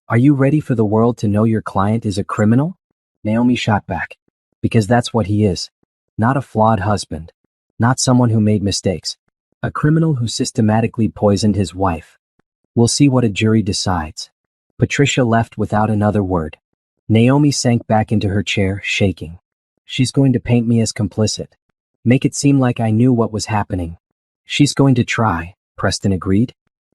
Are you ready for the world to know your client is a criminal? Naomi shot back. Because that's what he is. Not a flawed husband. Not someone who made mistakes. A criminal who systematically poisoned his wife. We'll see what a jury decides. Patricia left without another word. Naomi sank back into her chair, shaking. She's going to paint me as complicit. Make it seem like I knew what was happening. She's going to try, Preston agreed.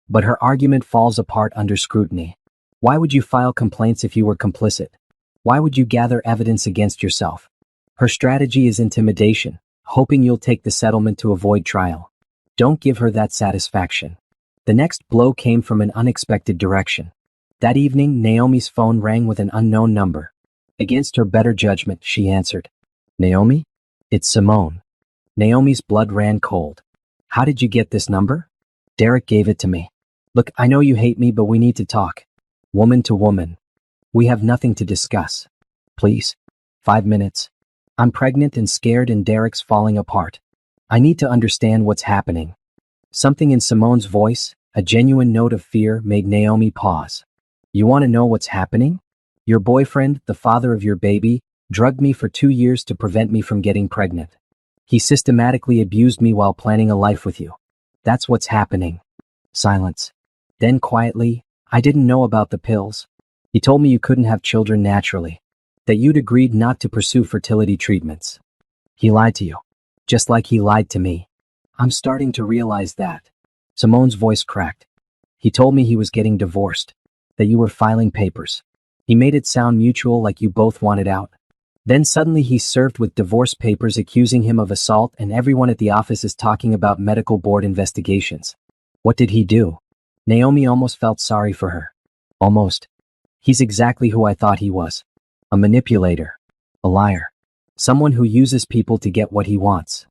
But her argument falls apart under scrutiny. Why would you file complaints if you were complicit? Why would you gather evidence against yourself? Her strategy is intimidation, hoping you'll take the settlement to avoid trial. Don't give her that satisfaction. The next blow came from an unexpected direction. That evening, Naomi's phone rang with an unknown number. Against her better judgment, she answered. Naomi? It's Simone. Naomi's blood ran cold. How did you get this number? Derek gave it to me. Look, I know you hate me, but we need to talk. Woman to woman. We have nothing to discuss. Please. 5 minutes. I'm pregnant and scared and Derek's falling apart. I need to understand what's happening. Something in Simone's voice, a genuine note of fear, made Naomi pause. You want to know what's happening? Your boyfriend, the father of your baby, drugged me for 2 years to prevent me from getting pregnant. He systematically abused me while planning a life with you. That's what's happening. Silence. Then quietly, I didn't know about the pills. He told me you couldn't have children naturally. That you'd agreed not to pursue fertility treatments. He lied to you. Just like he lied to me. I'm starting to realize that. Simone's voice cracked. He told me he was getting divorced. That you were filing papers. He made it sound mutual, like you both wanted out. Then suddenly he's served with divorce papers accusing him of assault and everyone at the office is talking about medical board investigations. What did he do? Naomi almost felt sorry for her. Almost. He's exactly who I thought he was. A manipulator. A liar. Someone who uses people to get what he wants.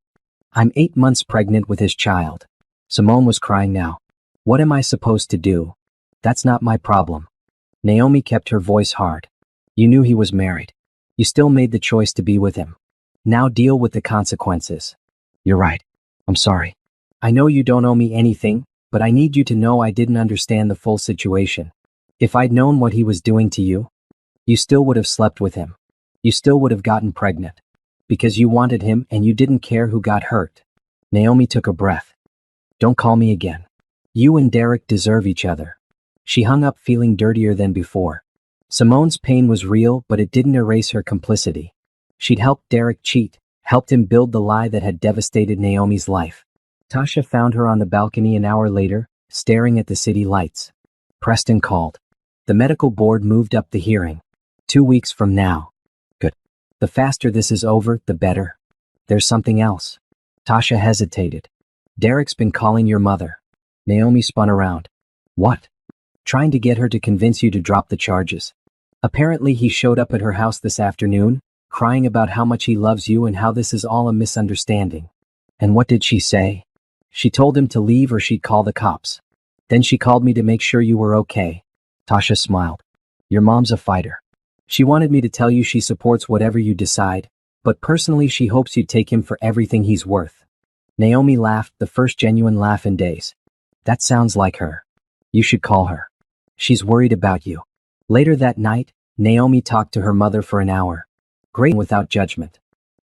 I'm 8 months pregnant with his child. Simone was crying now. What am I supposed to do? That's not my problem. Naomi kept her voice hard. You knew he was married. You still made the choice to be with him. Now deal with the consequences. You're right. I'm sorry. I know you don't owe me anything, but I need you to know I didn't understand the full situation. If I'd known what he was doing to you, you still would have slept with him. You still would have gotten pregnant. Because you wanted him and you didn't care who got hurt. Naomi took a breath. Don't call me again. You and Derek deserve each other. She hung up feeling dirtier than before. Simone's pain was real, but it didn't erase her complicity. She'd helped Derek cheat, helped him build the lie that had devastated Naomi's life. Tasha found her on the balcony an hour later, staring at the city lights. Preston called. The medical board moved up the hearing. 2 weeks from now. Good. The faster this is over, the better. There's something else. Tasha hesitated. Derek's been calling your mother. Naomi spun around. What? Trying to get her to convince you to drop the charges. Apparently he showed up at her house this afternoon, crying about how much he loves you and how this is all a misunderstanding. And what did she say? She told him to leave or she'd call the cops. Then she called me to make sure you were okay. Tasha smiled. Your mom's a fighter. She wanted me to tell you she supports whatever you decide, but personally she hopes you take him for everything he's worth. Naomi laughed, the first genuine laugh in days. That sounds like her. You should call her. She's worried about you. Later that night, Naomi talked to her mother for an hour. Grace without judgment.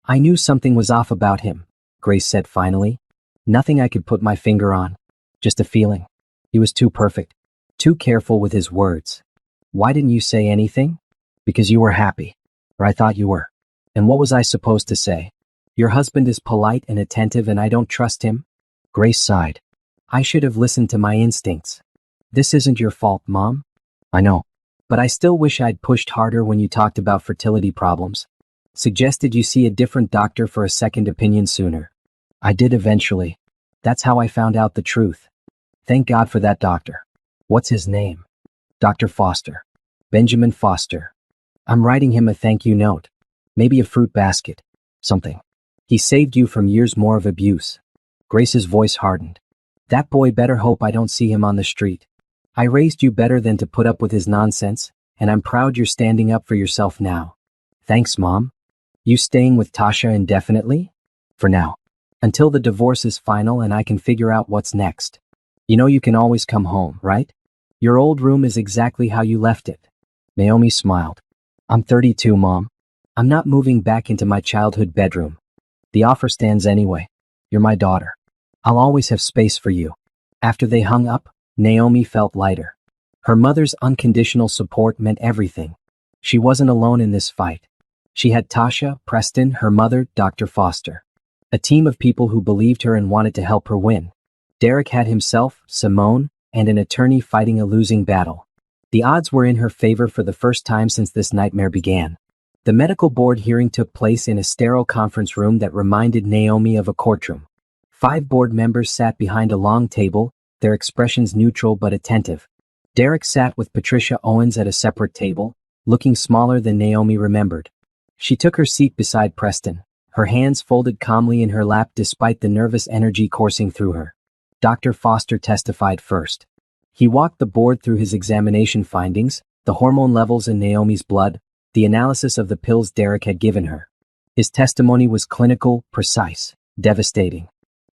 I knew something was off about him, Grace said finally. Nothing I could put my finger on. Just a feeling. He was too perfect. Too careful with his words. Why didn't you say anything? Because you were happy. Or I thought you were. And what was I supposed to say? Your husband is polite and attentive and I don't trust him? Grace sighed. I should have listened to my instincts. This isn't your fault, Mom. I know. But I still wish I'd pushed harder when you talked about fertility problems. Suggested you see a different doctor for a second opinion sooner. I did eventually. That's how I found out the truth. Thank God for that doctor. What's his name? Dr. Foster. Benjamin Foster. I'm writing him a thank you note. Maybe a fruit basket. Something. He saved you from years more of abuse. Grace's voice hardened. That boy better hope I don't see him on the street. I raised you better than to put up with his nonsense, and I'm proud you're standing up for yourself now. Thanks, Mom. You staying with Tasha indefinitely? For now. Until the divorce is final and I can figure out what's next. You know you can always come home, right? Your old room is exactly how you left it. Naomi smiled. I'm 32, Mom. I'm not moving back into my childhood bedroom. The offer stands anyway. You're my daughter. I'll always have space for you. After they hung up, Naomi felt lighter. Her mother's unconditional support meant everything. She wasn't alone in this fight. She had Tasha, Preston, her mother, Dr. Foster. A team of people who believed her and wanted to help her win. Derek had himself, Simone, and an attorney fighting a losing battle. The odds were in her favor for the first time since this nightmare began. The medical board hearing took place in a sterile conference room that reminded Naomi of a courtroom. 5 board members sat behind a long table, their expressions neutral but attentive. Derek sat with Patricia Owens at a separate table, looking smaller than Naomi remembered. She took her seat beside Preston, her hands folded calmly in her lap despite the nervous energy coursing through her. Dr. Foster testified first. He walked the board through his examination findings, the hormone levels in Naomi's blood, the analysis of the pills Derek had given her. His testimony was clinical, precise, devastating.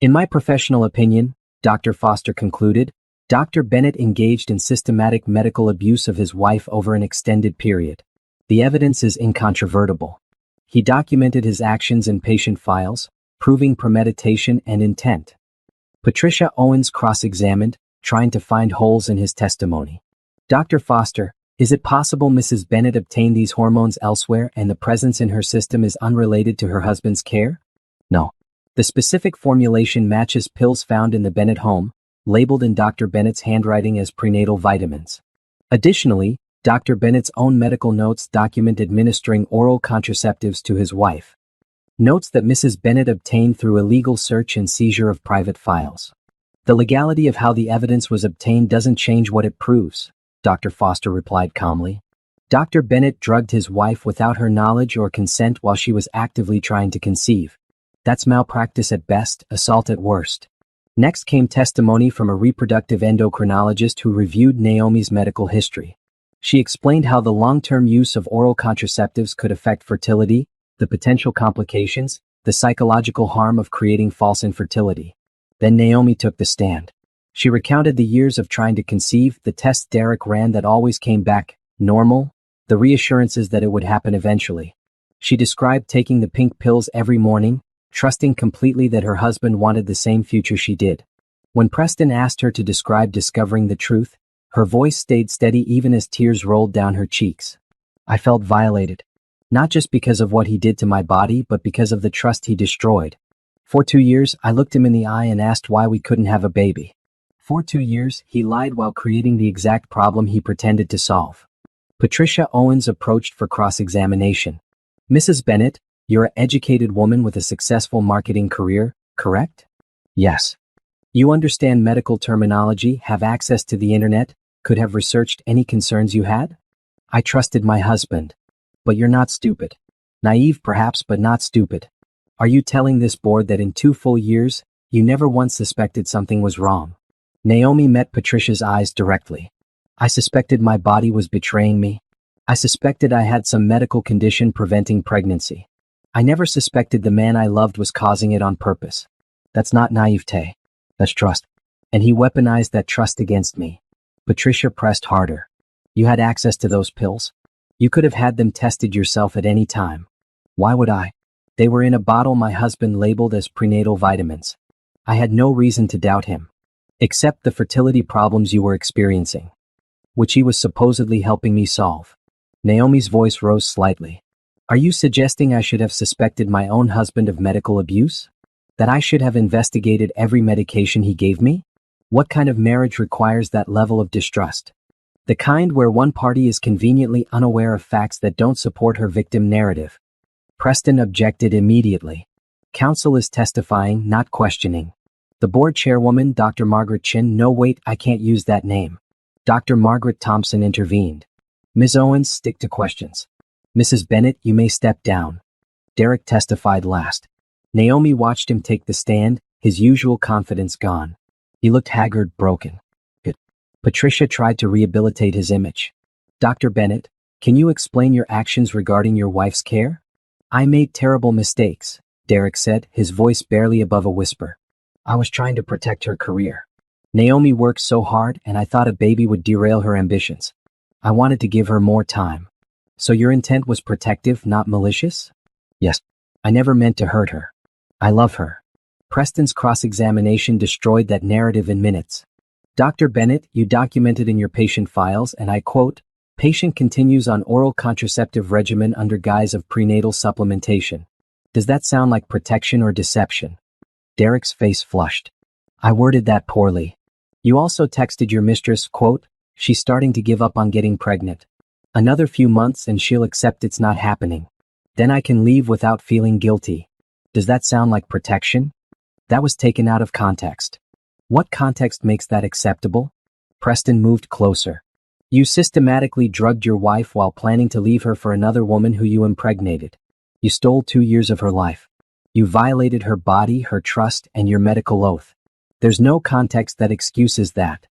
In my professional opinion, Dr. Foster concluded, Dr. Bennett engaged in systematic medical abuse of his wife over an extended period. The evidence is incontrovertible. He documented his actions in patient files, proving premeditation and intent. Patricia Owens cross-examined, trying to find holes in his testimony. Dr. Foster, is it possible Mrs. Bennett obtained these hormones elsewhere and the presence in her system is unrelated to her husband's care? No. The specific formulation matches pills found in the Bennett home, labeled in Dr. Bennett's handwriting as prenatal vitamins. Additionally, Dr. Bennett's own medical notes document administering oral contraceptives to his wife. Notes that Mrs. Bennett obtained through illegal search and seizure of private files. The legality of how the evidence was obtained doesn't change what it proves, Dr. Foster replied calmly. Dr. Bennett drugged his wife without her knowledge or consent while she was actively trying to conceive. That's malpractice at best, assault at worst. Next came testimony from a reproductive endocrinologist who reviewed Naomi's medical history. She explained how the long-term use of oral contraceptives could affect fertility, the potential complications, the psychological harm of creating false infertility. Then Naomi took the stand. She recounted the years of trying to conceive, the tests Derek ran that always came back normal, the reassurances that it would happen eventually. She described taking the pink pills every morning, trusting completely that her husband wanted the same future she did. When Preston asked her to describe discovering the truth, her voice stayed steady even as tears rolled down her cheeks. I felt violated. Not just because of what he did to my body, but because of the trust he destroyed. For 2 years, I looked him in the eye and asked why we couldn't have a baby. For 2 years, he lied while creating the exact problem he pretended to solve. Patricia Owens approached for cross-examination. Mrs. Bennett, you're an educated woman with a successful marketing career, correct? Yes. You understand medical terminology, have access to the internet, could have researched any concerns you had? I trusted my husband. But you're not stupid. Naive perhaps, but not stupid. Are you telling this board that in 2 full years, you never once suspected something was wrong? Naomi met Patricia's eyes directly. I suspected my body was betraying me. I suspected I had some medical condition preventing pregnancy. I never suspected the man I loved was causing it on purpose. That's not naivete. That's trust. And he weaponized that trust against me. Patricia pressed harder. You had access to those pills? You could have had them tested yourself at any time. Why would I? They were in a bottle my husband labeled as prenatal vitamins. I had no reason to doubt him. Except the fertility problems you were experiencing, which he was supposedly helping me solve. Naomi's voice rose slightly. Are you suggesting I should have suspected my own husband of medical abuse? That I should have investigated every medication he gave me? What kind of marriage requires that level of distrust? The kind where one party is conveniently unaware of facts that don't support her victim narrative. Preston objected immediately. Counsel is testifying, not questioning. The board chairwoman, Dr. Margaret Chin. No, wait, I can't use that name. Dr. Margaret Thompson intervened. Ms. Owens, stick to questions. Mrs. Bennett, you may step down. Derek testified last. Naomi watched him take the stand, his usual confidence gone. He looked haggard, broken. Patricia tried to rehabilitate his image. Dr. Bennett, can you explain your actions regarding your wife's care? I made terrible mistakes, Derek said, his voice barely above a whisper. I was trying to protect her career. Naomi worked so hard, and I thought a baby would derail her ambitions. I wanted to give her more time. So your intent was protective, not malicious? Yes. I never meant to hurt her. I love her. Preston's cross-examination destroyed that narrative in minutes. Dr. Bennett, you documented in your patient files, and I quote, patient continues on oral contraceptive regimen under guise of prenatal supplementation. Does that sound like protection or deception? Derek's face flushed. I worded that poorly. You also texted your mistress, quote, she's starting to give up on getting pregnant. Another few months and she'll accept it's not happening. Then I can leave without feeling guilty. Does that sound like protection? That was taken out of context. What context makes that acceptable? Preston moved closer. You systematically drugged your wife while planning to leave her for another woman who you impregnated. You stole 2 years of her life. You violated her body, her trust, and your medical oath. There's no context that excuses that.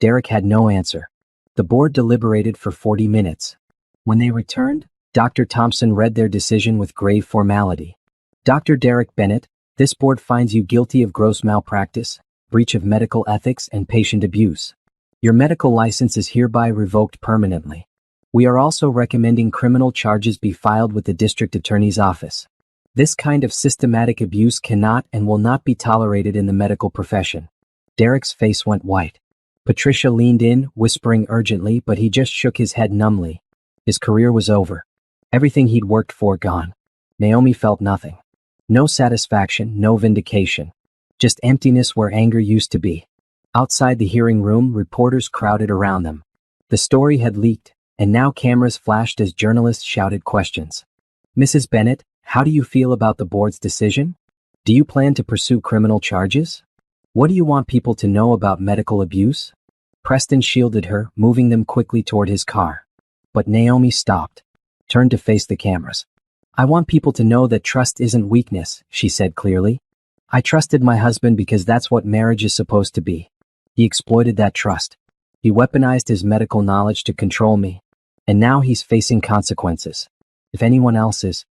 Derek had no answer. The board deliberated for 40 minutes. When they returned, Dr. Thompson read their decision with grave formality. Dr. Derek Bennett, this board finds you guilty of gross malpractice, breach of medical ethics, and patient abuse. Your medical license is hereby revoked permanently. We are also recommending criminal charges be filed with the district attorney's office. This kind of systematic abuse cannot and will not be tolerated in the medical profession. Derek's face went white. Patricia leaned in, whispering urgently, but he just shook his head numbly. His career was over. Everything he'd worked for gone. Naomi felt nothing. No satisfaction, no vindication. Just emptiness where anger used to be. Outside the hearing room, reporters crowded around them. The story had leaked, and now cameras flashed as journalists shouted questions. Mrs. Bennett, how do you feel about the board's decision? Do you plan to pursue criminal charges? What do you want people to know about medical abuse? Preston shielded her, moving them quickly toward his car. But Naomi stopped, turned to face the cameras. I want people to know that trust isn't weakness, she said clearly. I trusted my husband because that's what marriage is supposed to be. He exploited that trust. He weaponized his medical knowledge to control me. And now he's facing consequences. If anyone else is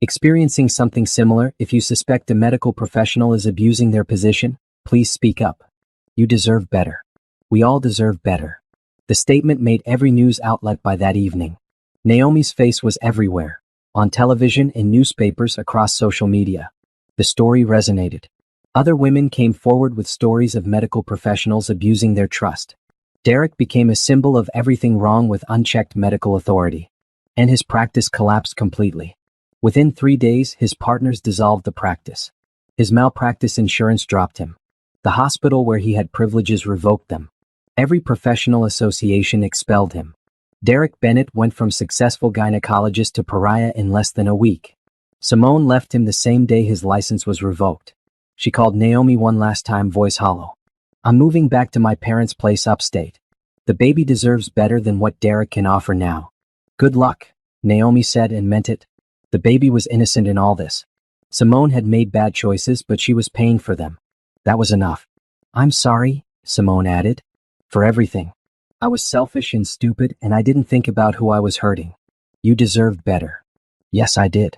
experiencing something similar, if you suspect a medical professional is abusing their position, please speak up. You deserve better. We all deserve better. The statement made every news outlet by that evening. Naomi's face was everywhere, on television, in newspapers, across social media. The story resonated. Other women came forward with stories of medical professionals abusing their trust. Derek became a symbol of everything wrong with unchecked medical authority. And his practice collapsed completely. Within 3 days, his partners dissolved the practice. His malpractice insurance dropped him. The hospital where he had privileges revoked them. Every professional association expelled him. Derek Bennett went from successful gynecologist to pariah in less than a week. Simone left him the same day his license was revoked. She called Naomi one last time, voice hollow. I'm moving back to my parents' place upstate. The baby deserves better than what Derek can offer now. Good luck, Naomi said, and meant it. The baby was innocent in all this. Simone had made bad choices, but she was paying for them. That was enough. I'm sorry, Simone added, for everything. I was selfish and stupid, and I didn't think about who I was hurting. You deserved better. Yes, I did.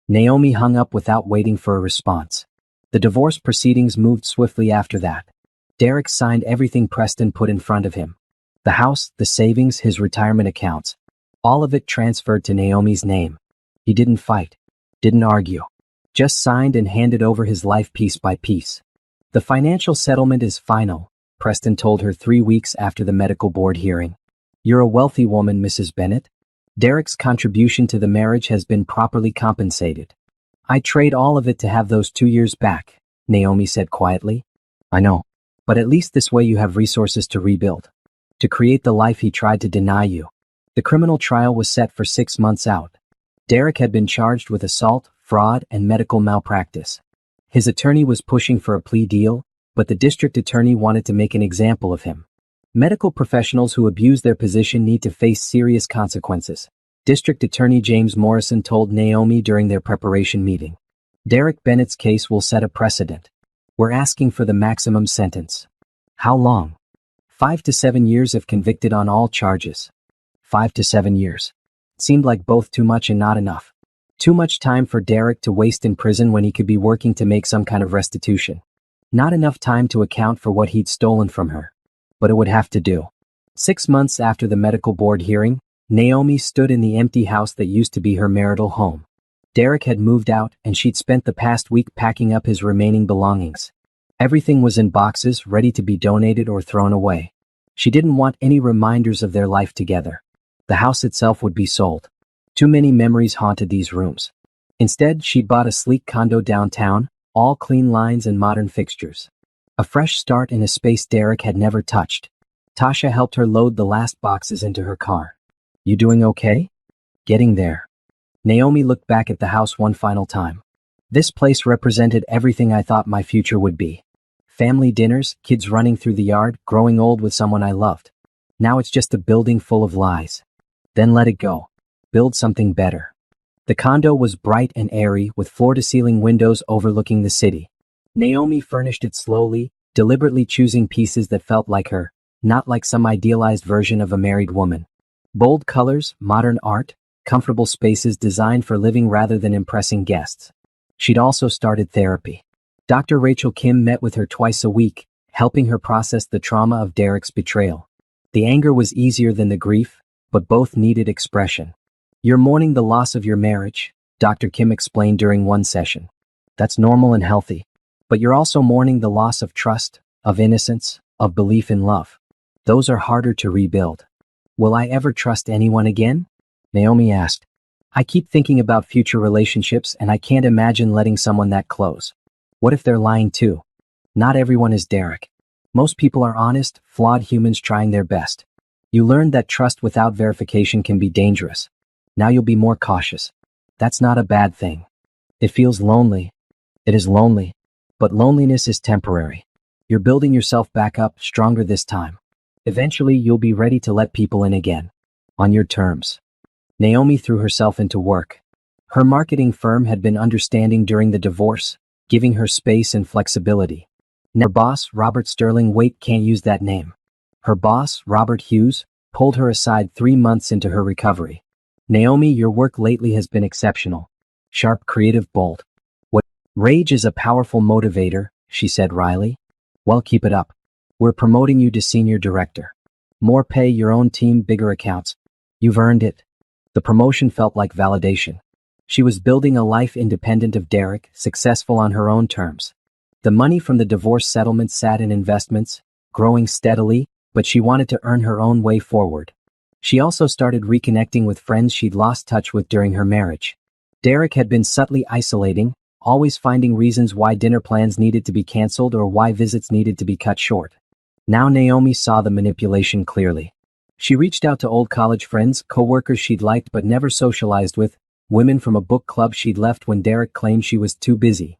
Naomi hung up without waiting for a response. The divorce proceedings moved swiftly after that. Derek signed everything Preston put in front of him. The house, the savings, his retirement accounts. All of it transferred to Naomi's name. He didn't fight, didn't argue. Just signed and handed over his life piece by piece. The financial settlement is final, Preston told her 3 weeks after the medical board hearing. You're a wealthy woman, Mrs. Bennett. Derek's contribution to the marriage has been properly compensated. I'd trade all of it to have those 2 years back, Naomi said quietly. I know. But at least this way you have resources to rebuild. To create the life he tried to deny you. The criminal trial was set for 6 months out. Derek had been charged with assault, fraud, and medical malpractice. His attorney was pushing for a plea deal, but the district attorney wanted to make an example of him. Medical professionals who abuse their position need to face serious consequences. District Attorney James Morrison told Naomi during their preparation meeting. Derek Bennett's case will set a precedent. We're asking for the maximum sentence. How long? 5 to 7 years if convicted on all charges. 5 to 7 years. Seemed like both too much and not enough. Too much time for Derek to waste in prison when he could be working to make some kind of restitution. Not enough time to account for what he'd stolen from her. But it would have to do. 6 months after the medical board hearing, Naomi stood in the empty house that used to be her marital home. Derek had moved out and she'd spent the past week packing up his remaining belongings. Everything was in boxes ready to be donated or thrown away. She didn't want any reminders of their life together. The house itself would be sold. Too many memories haunted these rooms. Instead, she'd bought a sleek condo downtown, all clean lines and modern fixtures. A fresh start in a space Derek had never touched. Tasha helped her load the last boxes into her car. You doing okay? Getting there. Naomi looked back at the house one final time. This place represented everything I thought my future would be. Family dinners, kids running through the yard, growing old with someone I loved. Now it's just a building full of lies. Then let it go. Build something better. The condo was bright and airy with floor-to-ceiling windows overlooking the city. Naomi furnished it slowly, deliberately choosing pieces that felt like her, not like some idealized version of a married woman. Bold colors, modern art, comfortable spaces designed for living rather than impressing guests. She'd also started therapy. Dr. Rachel Kim met with her twice a week, helping her process the trauma of Derek's betrayal. The anger was easier than the grief, but both needed expression. You're mourning the loss of your marriage, Dr. Kim explained during one session. That's normal and healthy. But you're also mourning the loss of trust, of innocence, of belief in love. Those are harder to rebuild. Will I ever trust anyone again? Naomi asked. I keep thinking about future relationships and I can't imagine letting someone that close. What if they're lying too? Not everyone is Derek. Most people are honest, flawed humans trying their best. You learned that trust without verification can be dangerous. Now you'll be more cautious. That's not a bad thing. It feels lonely. It is lonely. But loneliness is temporary. You're building yourself back up, stronger this time. Eventually, you'll be ready to let people in again. On your terms. Naomi threw herself into work. Her marketing firm had been understanding during the divorce, giving her space and flexibility. Her boss, Robert Sterling, can't use that name. Her boss, Robert Hughes, pulled her aside 3 months into her recovery. Naomi, your work lately has been exceptional. Sharp, creative, bold. Rage is a powerful motivator, she said wryly. Well, keep it up. We're promoting you to senior director. More pay, your own team, bigger accounts. You've earned it. The promotion felt like validation. She was building a life independent of Derek, successful on her own terms. The money from the divorce settlement sat in investments, growing steadily, but she wanted to earn her own way forward. She also started reconnecting with friends she'd lost touch with during her marriage. Derek had been subtly isolating, always finding reasons why dinner plans needed to be canceled or why visits needed to be cut short. Now Naomi saw the manipulation clearly. She reached out to old college friends, co-workers she'd liked but never socialized with, women from a book club she'd left when Derek claimed she was too busy.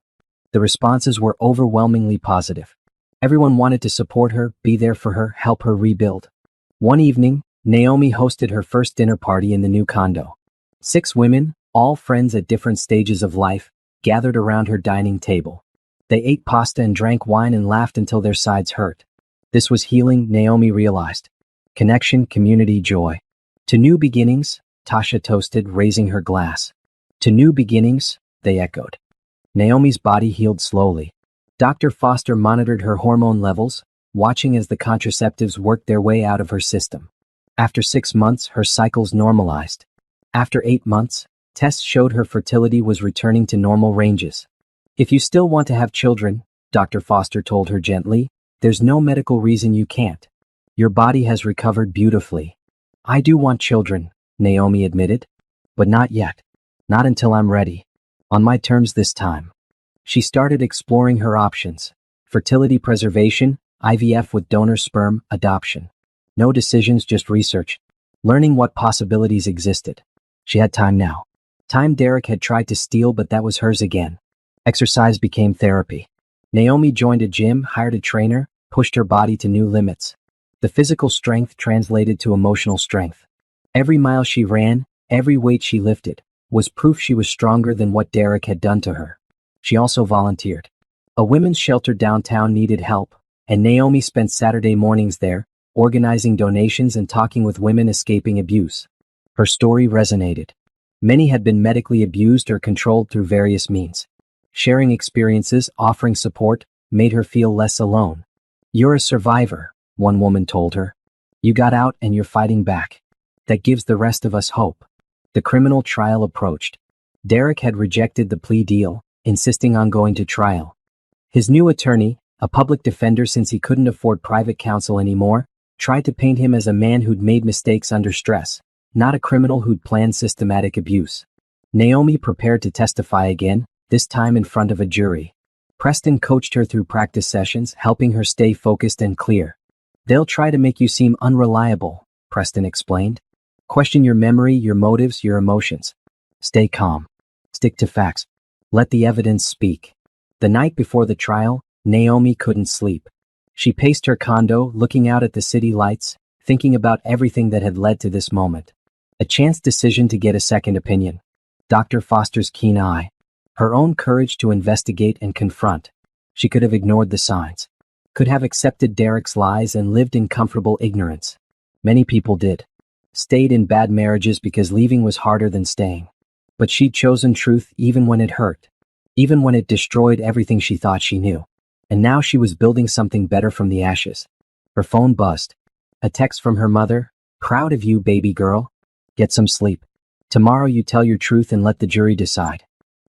The responses were overwhelmingly positive. Everyone wanted to support her, be there for her, help her rebuild. One evening, Naomi hosted her first dinner party in the new condo. 6 women, all friends at different stages of life, gathered around her dining table. They ate pasta and drank wine and laughed until their sides hurt. This was healing, Naomi realized. Connection, community, joy. To new beginnings, Tasha toasted, raising her glass. To new beginnings, they echoed. Naomi's body healed slowly. Dr. Foster monitored her hormone levels, watching as the contraceptives worked their way out of her system. After 6 months, her cycles normalized. After 8 months, tests showed her fertility was returning to normal ranges. If you still want to have children, Dr. Foster told her gently. There's no medical reason you can't. Your body has recovered beautifully. I do want children, Naomi admitted. But not yet. Not until I'm ready. On my terms this time. She started exploring her options. Fertility preservation, IVF with donor sperm, adoption. No decisions, just research. Learning what possibilities existed. She had time now. Time Derek had tried to steal, but that was hers again. Exercise became therapy. Naomi joined a gym, hired a trainer, pushed her body to new limits. The physical strength translated to emotional strength. Every mile she ran, every weight she lifted, was proof she was stronger than what Derek had done to her. She also volunteered. A women's shelter downtown needed help, and Naomi spent Saturday mornings there, organizing donations and talking with women escaping abuse. Her story resonated. Many had been medically abused or controlled through various means. Sharing experiences, offering support, made her feel less alone. You're a survivor, one woman told her. You got out and you're fighting back. That gives the rest of us hope. The criminal trial approached. Derek had rejected the plea deal, insisting on going to trial. His new attorney, a public defender since he couldn't afford private counsel anymore, tried to paint him as a man who'd made mistakes under stress, not a criminal who'd planned systematic abuse. Naomi prepared to testify again, this time in front of a jury. Preston coached her through practice sessions, helping her stay focused and clear. They'll try to make you seem unreliable, Preston explained. Question your memory, your motives, your emotions. Stay calm. Stick to facts. Let the evidence speak. The night before the trial, Naomi couldn't sleep. She paced her condo, looking out at the city lights, thinking about everything that had led to this moment. A chance decision to get a second opinion. Dr. Foster's keen eye. Her own courage to investigate and confront. She could have ignored the signs. Could have accepted Derek's lies and lived in comfortable ignorance. Many people did. Stayed in bad marriages because leaving was harder than staying. But she'd chosen truth even when it hurt. Even when it destroyed everything she thought she knew. And now she was building something better from the ashes. Her phone buzzed. A text from her mother. Proud of you, baby girl. Get some sleep. Tomorrow you tell your truth and let the jury decide.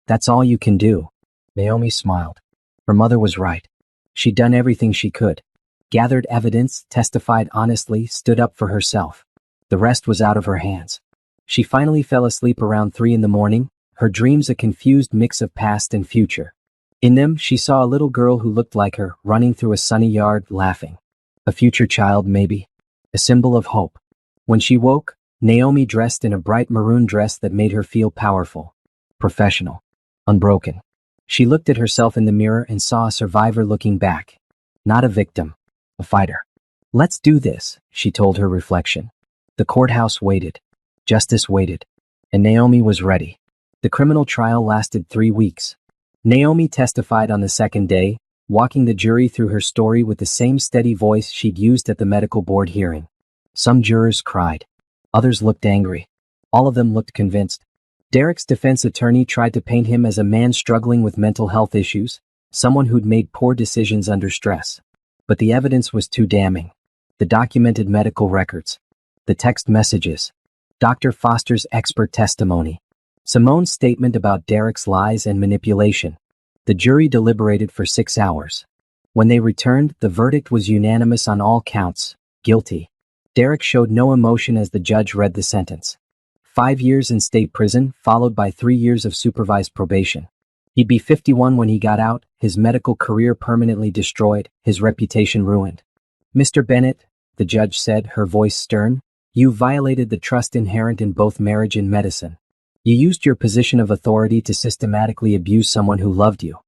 That's all you can do. Naomi smiled. Her mother was right. She'd done everything she could. Gathered evidence, testified honestly, stood up for herself. The rest was out of her hands. She finally fell asleep around 3 a.m, her dreams a confused mix of past and future. In them, she saw a little girl who looked like her, running through a sunny yard, laughing. A future child, maybe. A symbol of hope. When she woke, Naomi dressed in a bright maroon dress that made her feel powerful. Professional. Unbroken. She looked at herself in the mirror and saw a survivor looking back. Not a victim. A fighter. Let's do this, she told her reflection. The courthouse waited. Justice waited. And Naomi was ready. The criminal trial lasted 3 weeks. Naomi testified on the second day, walking the jury through her story with the same steady voice she'd used at the medical board hearing. Some jurors cried. Others looked angry. All of them looked convinced. Derek's defense attorney tried to paint him as a man struggling with mental health issues, someone who'd made poor decisions under stress. But the evidence was too damning. The documented medical records. The text messages. Dr. Foster's expert testimony. Simone's statement about Derek's lies and manipulation. The jury deliberated for 6 hours. When they returned, the verdict was unanimous on all counts. Guilty. Derek showed no emotion as the judge read the sentence. 5 years in state prison, followed by 3 years of supervised probation. He'd be 51 when he got out, his medical career permanently destroyed, his reputation ruined. Mr. Bennett, the judge said, her voice stern, you violated the trust inherent in both marriage and medicine. You used your position of authority to systematically abuse someone who loved you.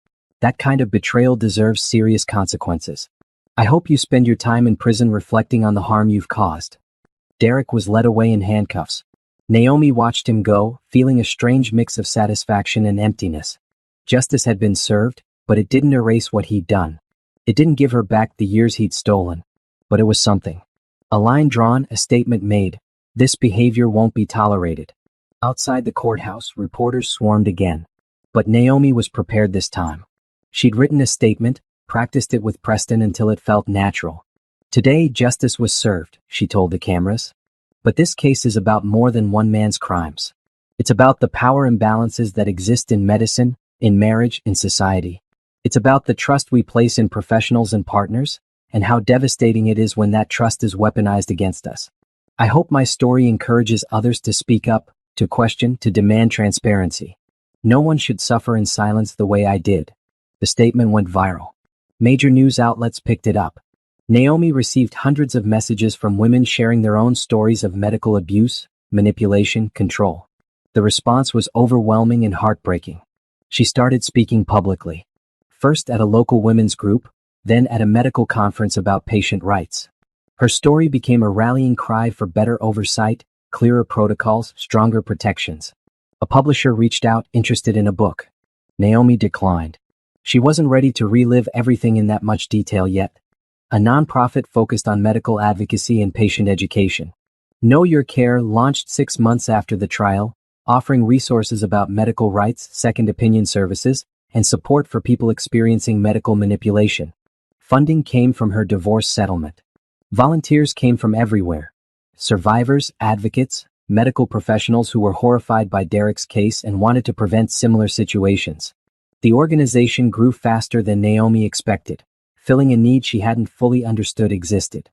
That kind of betrayal deserves serious consequences. I hope you spend your time in prison reflecting on the harm you've caused. Derek was led away in handcuffs. Naomi watched him go, feeling a strange mix of satisfaction and emptiness. Justice had been served, but it didn't erase what he'd done. It didn't give her back the years he'd stolen. But it was something. A line drawn, a statement made. This behavior won't be tolerated. Outside the courthouse, reporters swarmed again. But Naomi was prepared this time. She'd written a statement, practiced it with Preston until it felt natural. Today, justice was served, she told the cameras. But this case is about more than one man's crimes. It's about the power imbalances that exist in medicine, in marriage, in society. It's about the trust we place in professionals and partners, and how devastating it is when that trust is weaponized against us. I hope my story encourages others to speak up, to question, to demand transparency. No one should suffer in silence the way I did. The statement went viral. Major news outlets picked it up. Naomi received hundreds of messages from women sharing their own stories of medical abuse, manipulation, control. The response was overwhelming and heartbreaking. She started speaking publicly. First at a local women's group, then at a medical conference about patient rights. Her story became a rallying cry for better oversight, clearer protocols, stronger protections. A publisher reached out, interested in a book. Naomi declined. She wasn't ready to relive everything in that much detail yet. A nonprofit focused on medical advocacy and patient education. Know Your Care launched 6 months after the trial, offering resources about medical rights, second opinion services, and support for people experiencing medical manipulation. Funding came from her divorce settlement. Volunteers came from everywhere. Survivors, advocates, medical professionals who were horrified by Derek's case and wanted to prevent similar situations. The organization grew faster than Naomi expected, filling a need she hadn't fully understood existed.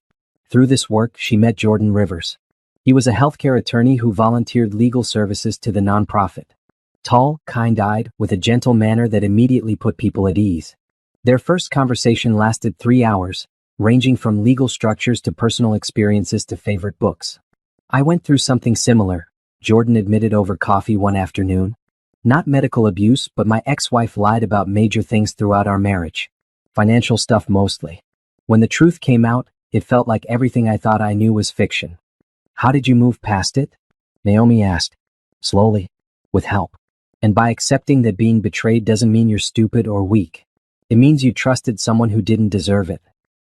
Through this work, she met Jordan Rivers. He was a healthcare attorney who volunteered legal services to the nonprofit. Tall, kind-eyed, with a gentle manner that immediately put people at ease. Their first conversation lasted 3 hours, ranging from legal structures to personal experiences to favorite books. I went through something similar, Jordan admitted over coffee one afternoon. Not medical abuse, but my ex-wife lied about major things throughout our marriage. Financial stuff mostly. When the truth came out, it felt like everything I thought I knew was fiction. How did you move past it? Naomi asked. Slowly. With help. And by accepting that being betrayed doesn't mean you're stupid or weak. It means you trusted someone who didn't deserve it.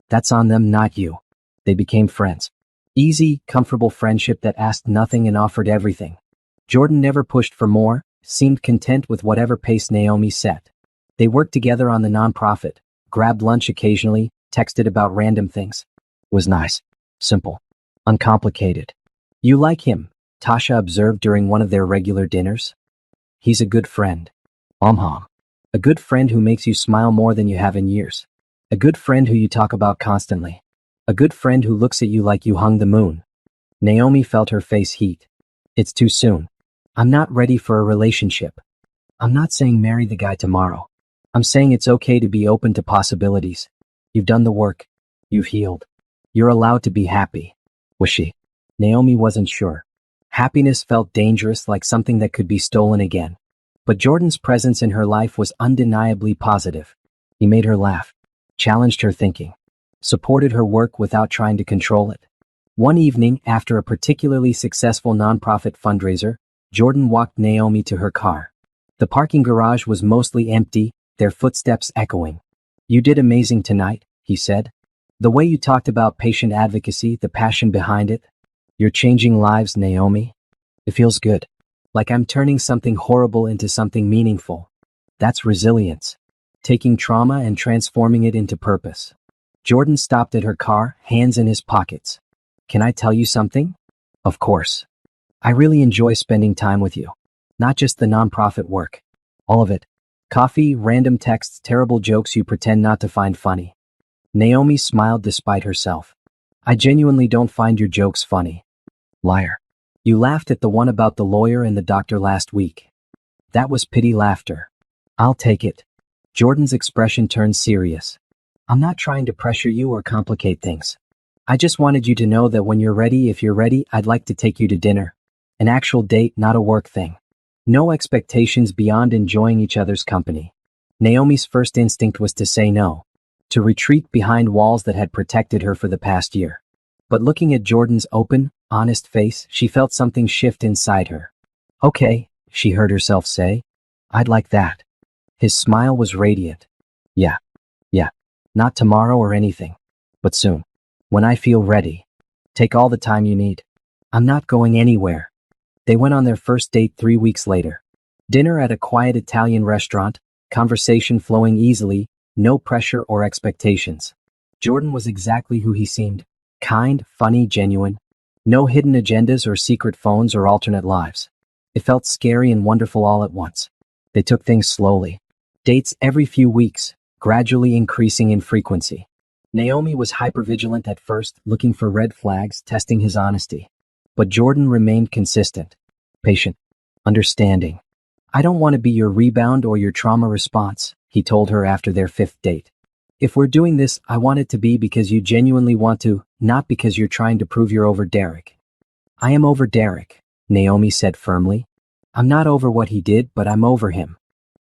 That's on them, not you. They became friends. Easy, comfortable friendship that asked nothing and offered everything. Jordan never pushed for more, seemed content with whatever pace Naomi set. They worked together on the nonprofit, grabbed lunch occasionally, texted about random things. Was nice. Simple. Uncomplicated. You like him, Tasha observed during one of their regular dinners. He's a good friend. A good friend who makes you smile more than you have in years. A good friend who you talk about constantly. A good friend who looks at you like you hung the moon. Naomi felt her face heat. It's too soon. I'm not ready for a relationship. I'm not saying marry the guy tomorrow. I'm saying it's okay to be open to possibilities. You've done the work. You've healed. You're allowed to be happy. Was she? Naomi wasn't sure. Happiness felt dangerous, like something that could be stolen again. But Jordan's presence in her life was undeniably positive. He made her laugh, challenged her thinking, supported her work without trying to control it. One evening, after a particularly successful nonprofit fundraiser, Jordan walked Naomi to her car. The parking garage was mostly empty, their footsteps echoing. You did amazing tonight, he said. The way you talked about patient advocacy, the passion behind it. You're changing lives, Naomi. It feels good. Like I'm turning something horrible into something meaningful. That's resilience. Taking trauma and transforming it into purpose. Jordan stopped at her car, hands in his pockets. Can I tell you something? Of course. I really enjoy spending time with you. Not just the nonprofit work. All of it. Coffee, random texts, terrible jokes you pretend not to find funny. Naomi smiled despite herself. I genuinely don't find your jokes funny. Liar. You laughed at the one about the lawyer and the doctor last week. That was pity laughter. I'll take it. Jordan's expression turned serious. I'm not trying to pressure you or complicate things. I just wanted you to know that when you're ready, if you're ready, I'd like to take you to dinner. An actual date, not a work thing. No expectations beyond enjoying each other's company. Naomi's first instinct was to say no. To retreat behind walls that had protected her for the past year. But looking at Jordan's open, honest face, she felt something shift inside her. Okay, she heard herself say. I'd like that. His smile was radiant. Yeah. Not tomorrow or anything. But soon. When I feel ready. Take all the time you need. I'm not going anywhere. They went on their first date 3 weeks later. Dinner at a quiet Italian restaurant, conversation flowing easily, no pressure or expectations. Jordan was exactly who he seemed. Kind, funny, genuine. No hidden agendas or secret phones or alternate lives. It felt scary and wonderful all at once. They took things slowly. Dates every few weeks. gradually increasing in frequency. Naomi was hypervigilant at first, looking for red flags, testing his honesty. But Jordan remained consistent, patient, understanding. "I don't want to be your rebound or your trauma response," he told her after their 5th date. "If we're doing this, I want it to be because you genuinely want to, not because you're trying to prove you're over Derek." "I am over Derek," Naomi said firmly. "I'm not over what he did, but I'm over him.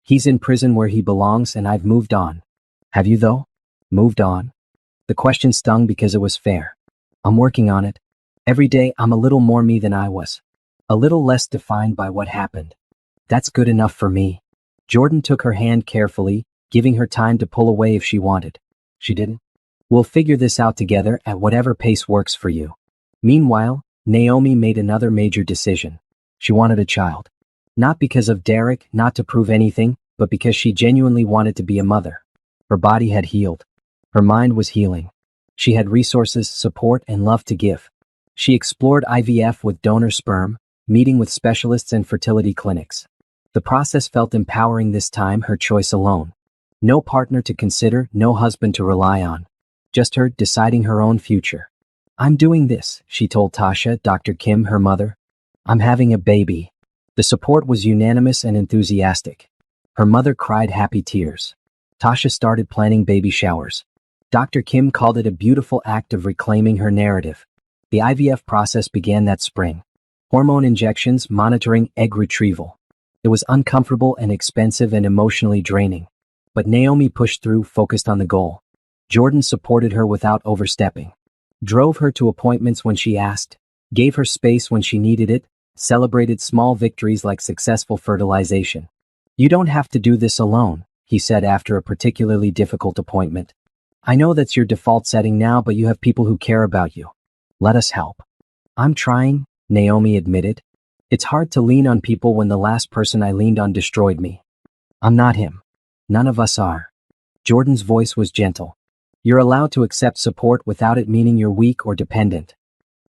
He's in prison where he belongs and I've moved on." "Have you though? Moved on?" The question stung because it was fair. "I'm working on it. Every day I'm a little more me than I was. A little less defined by what happened. That's good enough for me." Jordan took her hand carefully, giving her time to pull away if she wanted. She didn't. "We'll figure this out together at whatever pace works for you." Meanwhile, Naomi made another major decision. She wanted a child. Not because of Derek, not to prove anything, but because she genuinely wanted to be a mother. Her body had healed. Her mind was healing. She had resources, support, and love to give. She explored IVF with donor sperm, meeting with specialists and fertility clinics. The process felt empowering this time, her choice alone. No partner to consider, no husband to rely on. Just her deciding her own future. "I'm doing this," she told Tasha, Dr. Kim, her mother. "I'm having a baby." The support was unanimous and enthusiastic. Her mother cried happy tears. Tasha started planning baby showers. Dr. Kim called it a beautiful act of reclaiming her narrative. The IVF process began that spring. Hormone injections, monitoring, egg retrieval. It was uncomfortable and expensive and emotionally draining. But Naomi pushed through, focused on the goal. Jordan supported her without overstepping. Drove her to appointments when she asked, gave her space when she needed it, celebrated small victories like successful fertilization. "You don't have to do this alone," he said after a particularly difficult appointment. "I know that's your default setting now, but you have people who care about you. Let us help." "I'm trying," Naomi admitted. "It's hard to lean on people when the last person I leaned on destroyed me. I'm not him. None of us are." Jordan's voice was gentle. "You're allowed to accept support without it meaning you're weak or dependent."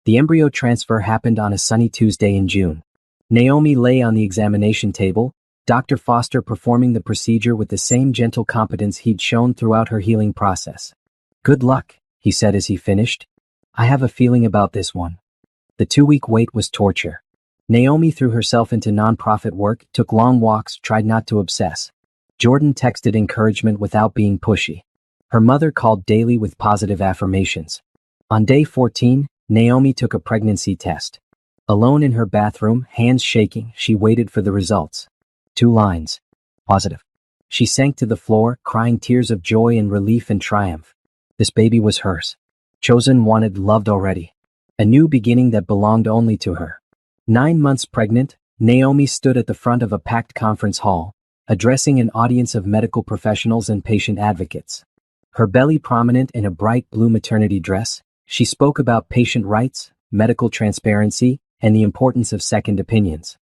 The embryo transfer happened on a sunny Tuesday in June. Naomi lay on the examination table, Dr. Foster performing the procedure with the same gentle competence he'd shown throughout her healing process. "Good luck," he said as he finished. "I have a feeling about this one." The 2-week wait was torture. Naomi threw herself into nonprofit work, took long walks, tried not to obsess. Jordan texted encouragement without being pushy. Her mother called daily with positive affirmations. On day 14, Naomi took a pregnancy test. Alone in her bathroom, hands shaking, she waited for the results. 2 lines. Positive. She sank to the floor, crying tears of joy and relief and triumph. This baby was hers. Chosen, wanted, loved already. A new beginning that belonged only to her. 9 months pregnant, Naomi stood at the front of a packed conference hall, addressing an audience of medical professionals and patient advocates. Her belly prominent in a bright blue maternity dress, she spoke about patient rights, medical transparency, and the importance of second opinions.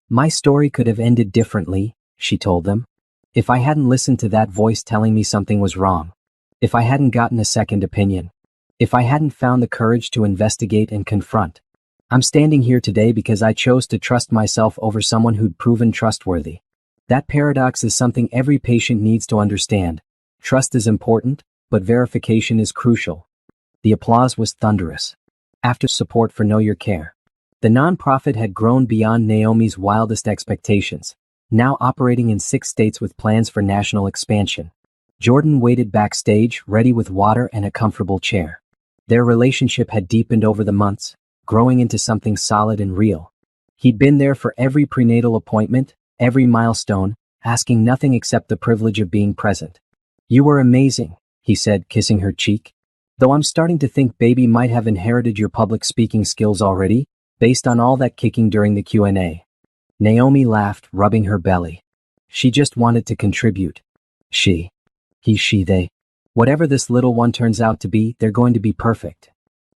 "My story could have ended differently," she told them, "if I hadn't listened to that voice telling me something was wrong. If I hadn't gotten a second opinion. If I hadn't found the courage to investigate and confront. I'm standing here today because I chose to trust myself over someone who'd proven trustworthy." That paradox is something every patient needs to understand. Trust is important, but verification is crucial. The applause was thunderous. After support for Know Your Care. The nonprofit had grown beyond Naomi's wildest expectations, now operating in 6 states with plans for national expansion. Jordan waited backstage, ready with water and a comfortable chair. Their relationship had deepened over the months, growing into something solid and real. He'd been there for every prenatal appointment, every milestone, asking nothing except the privilege of being present. "You were amazing," he said, kissing her cheek. "Though I'm starting to think baby might have inherited your public speaking skills already, based on all that kicking during the Q&A. Naomi laughed, rubbing her belly. She just wanted to contribute. He, she, they. Whatever this little one turns out to be, they're going to be perfect.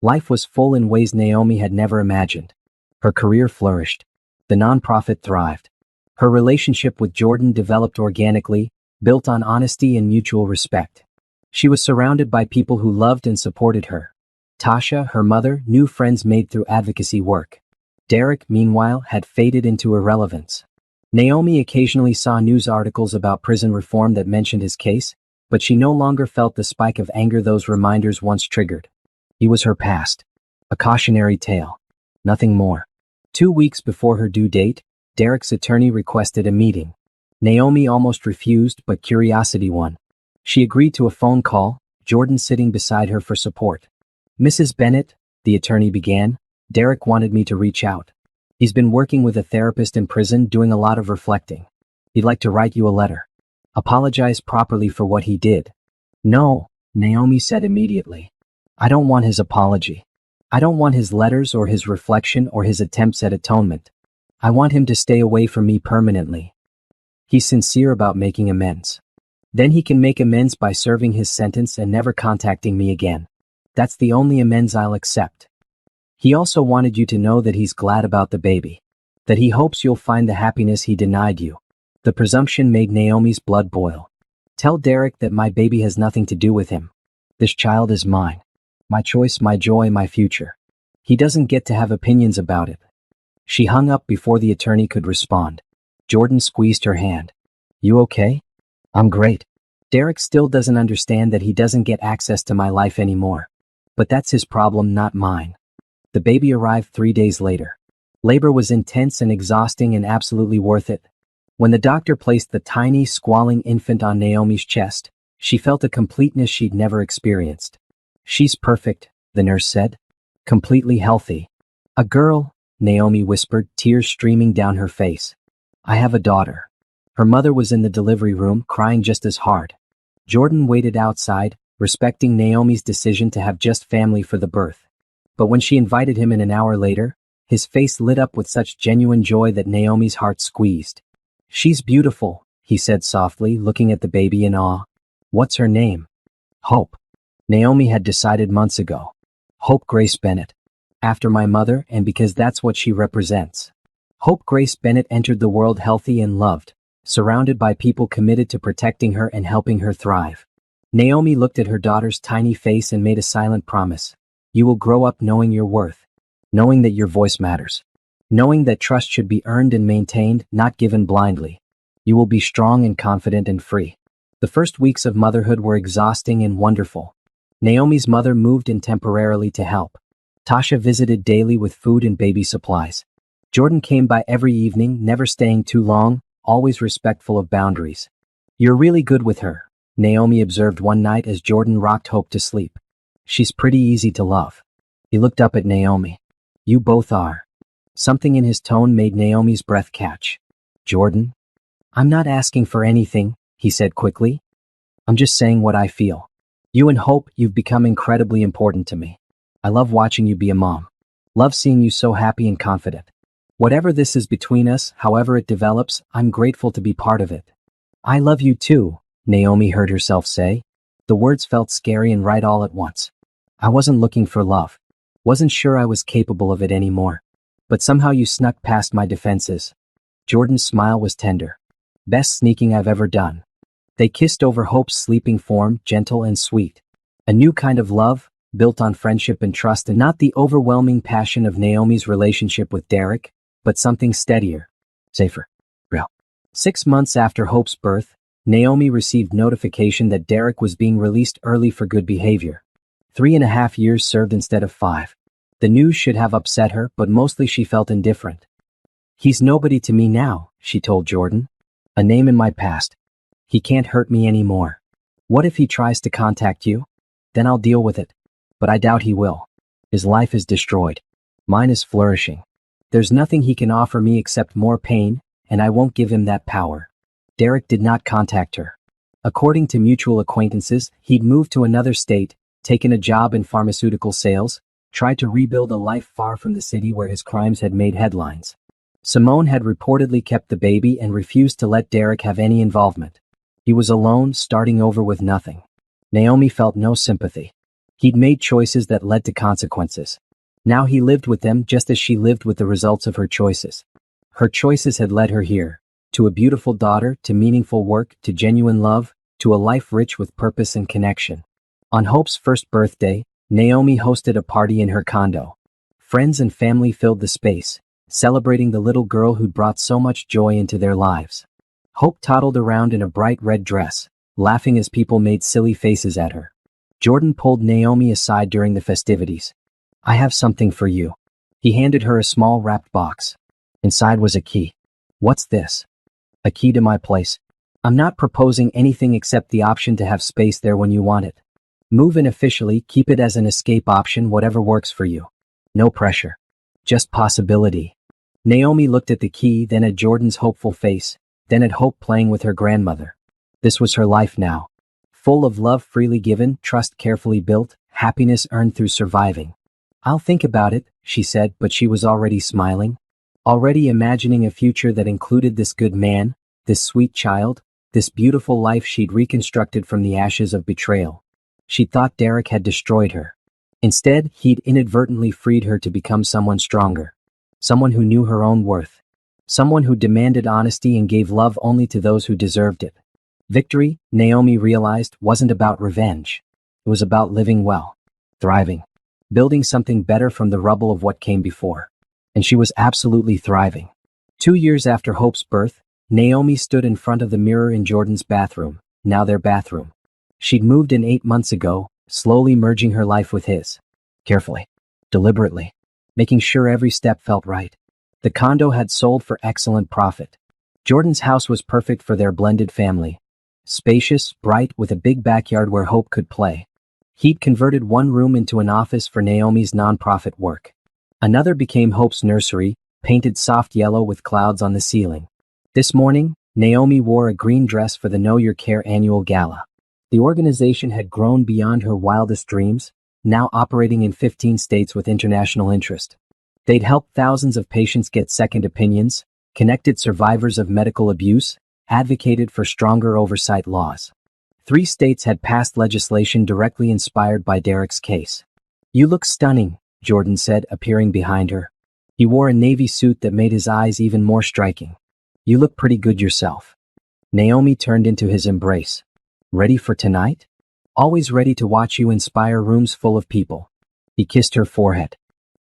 Life was full in ways Naomi had never imagined. Her career flourished. The nonprofit thrived. Her relationship with Jordan developed organically, built on honesty and mutual respect. She was surrounded by people who loved and supported her. Tasha, her mother, new friends made through advocacy work. Derek, meanwhile, had faded into irrelevance. Naomi occasionally saw news articles about prison reform that mentioned his case, but she no longer felt the spike of anger those reminders once triggered. He was her past. A cautionary tale. Nothing more. 2 weeks before her due date, Derek's attorney requested a meeting. Naomi almost refused, but curiosity won. She agreed to a phone call, Jordan sitting beside her for support. "Mrs. Bennett," the attorney began, "Derek wanted me to reach out. He's been working with a therapist in prison doing a lot of reflecting. He'd like to write you a letter. Apologize properly for what he did." "No," Naomi said immediately. "I don't want his apology. I don't want his letters or his reflection or his attempts at atonement. I want him to stay away from me permanently. He's sincere about making amends. Then he can make amends by serving his sentence and never contacting me again. That's the only amends I'll accept. He also wanted you to know that he's glad about the baby. That he hopes you'll find the happiness he denied you." The presumption made Naomi's blood boil. "Tell Derek that my baby has nothing to do with him. This child is mine. My choice, my joy, my future. He doesn't get to have opinions about it." She hung up before the attorney could respond. Jordan squeezed her hand. "You okay?" "I'm great. Derek still doesn't understand that he doesn't get access to my life anymore. But that's his problem, not mine." The baby arrived 3 days later. Labor was intense and exhausting and absolutely worth it. When the doctor placed the tiny, squalling infant on Naomi's chest, she felt a completeness she'd never experienced. "She's perfect," the nurse said. "Completely healthy." "A girl," Naomi whispered, tears streaming down her face. "I have a daughter." Her mother was in the delivery room, crying just as hard. Jordan waited outside, respecting Naomi's decision to have just family for the birth. But when she invited him in an hour later, his face lit up with such genuine joy that Naomi's heart squeezed. "She's beautiful," he said softly, looking at the baby in awe. "What's her name?" "Hope." Naomi had decided months ago. Hope Grace Bennett. After my mother, and because that's what she represents. Hope Grace Bennett entered the world healthy and loved, surrounded by people committed to protecting her and helping her thrive. Naomi looked at her daughter's tiny face and made a silent promise. "You will grow up knowing your worth, knowing that your voice matters, knowing that trust should be earned and maintained, not given blindly. You will be strong and confident and free." The first weeks of motherhood were exhausting and wonderful. Naomi's mother moved in temporarily to help. Tasha visited daily with food and baby supplies. Jordan came by every evening, never staying too long, always respectful of boundaries. "You're really good with her," Naomi observed one night as Jordan rocked Hope to sleep. "She's pretty easy to love." He looked up at Naomi. "You both are." Something in his tone made Naomi's breath catch. "Jordan?" "I'm not asking for anything," he said quickly. "I'm just saying what I feel. You and Hope, you've become incredibly important to me. I love watching you be a mom. Love seeing you so happy and confident. Whatever this is between us, however it develops, I'm grateful to be part of it." "I love you too," Naomi heard herself say. The words felt scary and right all at once. "I wasn't looking for love. Wasn't sure I was capable of it anymore. But somehow you snuck past my defenses." Jordan's smile was tender. "Best sneaking I've ever done." They kissed over Hope's sleeping form, gentle and sweet. A new kind of love, built on friendship and trust, and not the overwhelming passion of Naomi's relationship with Derek, but something steadier, safer, real. 6 months after Hope's birth, Naomi received notification that Derek was being released early for good behavior. 3.5 years served instead of 5. The news should have upset her, but mostly she felt indifferent. "He's nobody to me now," she told Jordan. "A name in my past. He can't hurt me anymore. What if he tries to contact you? Then I'll deal with it. But I doubt he will. His life is destroyed. Mine is flourishing. There's nothing he can offer me except more pain, and I won't give him that power." Derek did not contact her. According to mutual acquaintances, he'd moved to another state, taken a job in pharmaceutical sales, tried to rebuild a life far from the city where his crimes had made headlines. Simone had reportedly kept the baby and refused to let Derek have any involvement. He was alone, starting over with nothing. Naomi felt no sympathy. He'd made choices that led to consequences. Now he lived with them just as she lived with the results of her choices. Her choices had led her here, to a beautiful daughter, to meaningful work, to genuine love, to a life rich with purpose and connection. On Hope's first birthday, Naomi hosted a party in her condo. Friends and family filled the space, celebrating the little girl who'd brought so much joy into their lives. Hope toddled around in a bright red dress, laughing as people made silly faces at her. Jordan pulled Naomi aside during the festivities. "I have something for you." He handed her a small wrapped box. Inside was a key. "What's this?" "A key to my place. I'm not proposing anything except the option to have space there when you want it. Move in officially, keep it as an escape option, whatever works for you. No pressure. Just possibility." Naomi looked at the key, then at Jordan's hopeful face, then at Hope playing with her grandmother. This was her life now. Full of love freely given, trust carefully built, happiness earned through surviving. "I'll think about it," she said, but she was already smiling. Already imagining a future that included this good man, this sweet child, this beautiful life she'd reconstructed from the ashes of betrayal. She thought Derek had destroyed her. Instead, he'd inadvertently freed her to become someone stronger. Someone who knew her own worth. Someone who demanded honesty and gave love only to those who deserved it. Victory, Naomi realized, wasn't about revenge. It was about living well, thriving, building something better from the rubble of what came before. And she was absolutely thriving. 2 years after Hope's birth, Naomi stood in front of the mirror in Jordan's bathroom, now their bathroom. She'd moved in 8 months ago, slowly merging her life with his. Carefully, deliberately, making sure every step felt right. The condo had sold for excellent profit. Jordan's house was perfect for their blended family. Spacious, bright, with a big backyard where Hope could play. He'd converted one room into an office for Naomi's nonprofit work. Another became Hope's nursery, painted soft yellow with clouds on the ceiling. This morning, Naomi wore a green dress for the Know Your Care annual gala. The organization had grown beyond her wildest dreams, now operating in 15 states with international interest. They'd helped thousands of patients get second opinions, connected survivors of medical abuse, advocated for stronger oversight laws. 3 states had passed legislation directly inspired by Derek's case. "You look stunning," Jordan said, appearing behind her. He wore a navy suit that made his eyes even more striking. "You look pretty good yourself." Naomi turned into his embrace. "Ready for tonight?" "Always ready to watch you inspire rooms full of people." He kissed her forehead.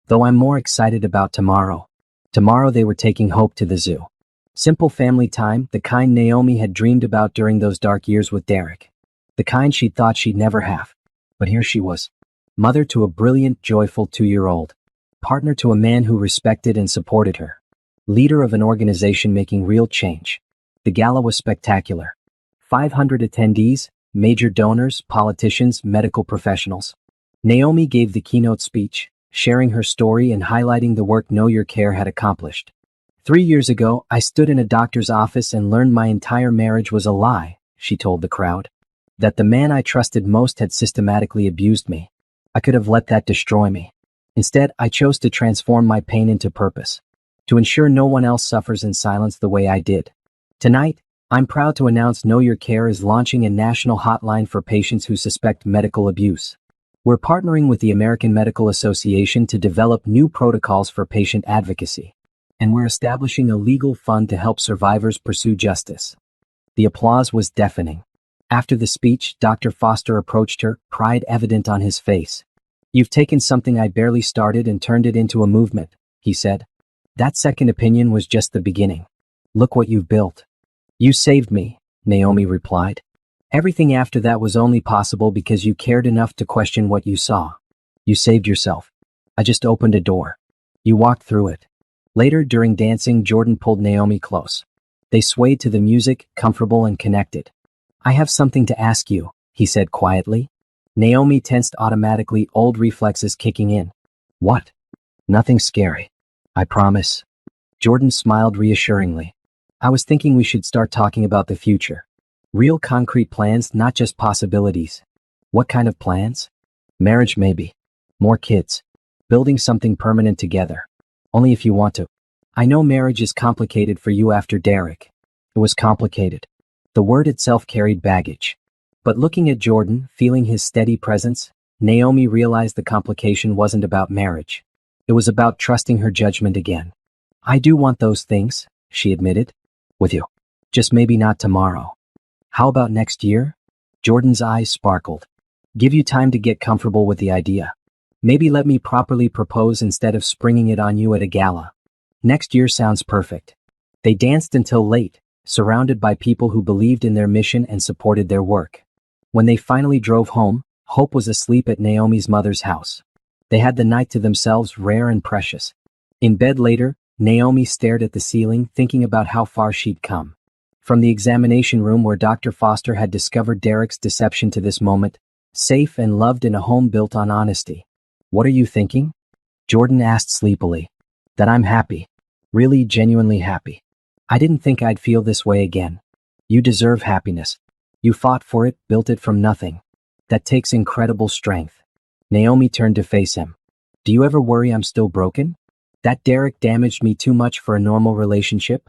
"Though I'm more excited about tomorrow." Tomorrow they were taking Hope to the zoo. Simple family time, the kind Naomi had dreamed about during those dark years with Derek. The kind she'd thought she'd never have. But here she was. Mother to a brilliant, joyful 2-year-old. Partner to a man who respected and supported her. Leader of an organization making real change. The gala was spectacular. 500 attendees, major donors, politicians, medical professionals. Naomi gave the keynote speech, sharing her story and highlighting the work Know Your Care had accomplished. 3 years ago, I stood in a doctor's office and learned my entire marriage was a lie, she told the crowd. That the man I trusted most had systematically abused me. I could have let that destroy me. Instead, I chose to transform my pain into purpose. To ensure no one else suffers in silence the way I did. Tonight, I'm proud to announce Know Your Care is launching a national hotline for patients who suspect medical abuse. We're partnering with the American Medical Association to develop new protocols for patient advocacy. And we're establishing a legal fund to help survivors pursue justice. The applause was deafening. After the speech, Dr. Foster approached her, pride evident on his face. "You've taken something I barely started and turned it into a movement," he said. "That second opinion was just the beginning. Look what you've built." "You saved me," Naomi replied. "Everything after that was only possible because you cared enough to question what you saw. You saved yourself. I just opened a door. You walked through it." Later, during dancing, Jordan pulled Naomi close. They swayed to the music, comfortable and connected. "I have something to ask you," he said quietly. Naomi tensed automatically, old reflexes kicking in. "What?" "Nothing scary. I promise." Jordan smiled reassuringly. "I was thinking we should start talking about the future. Real concrete plans, not just possibilities." "What kind of plans?" "Marriage maybe. More kids. Building something permanent together. Only if you want to. I know marriage is complicated for you after Derek." It was complicated. The word itself carried baggage. But looking at Jordan, feeling his steady presence, Naomi realized the complication wasn't about marriage. It was about trusting her judgment again. "I do want those things," she admitted. "With you. Just maybe not tomorrow." "How about next year?" Jordan's eyes sparkled. "Give you time to get comfortable with the idea. Maybe let me properly propose instead of springing it on you at a gala." "Next year sounds perfect." They danced until late, surrounded by people who believed in their mission and supported their work. When they finally drove home, Hope was asleep at Naomi's mother's house. They had the night to themselves, rare and precious. In bed later, Naomi stared at the ceiling, thinking about how far she'd come. From the examination room where Dr. Foster had discovered Derek's deception to this moment, safe and loved in a home built on honesty. "What are you thinking?" Jordan asked sleepily. "That I'm happy. Really, genuinely happy. I didn't think I'd feel this way again. You deserve happiness. You fought for it, built it from nothing. That takes incredible strength." Naomi turned to face him. "Do you ever worry I'm still broken? That Derek damaged me too much for a normal relationship?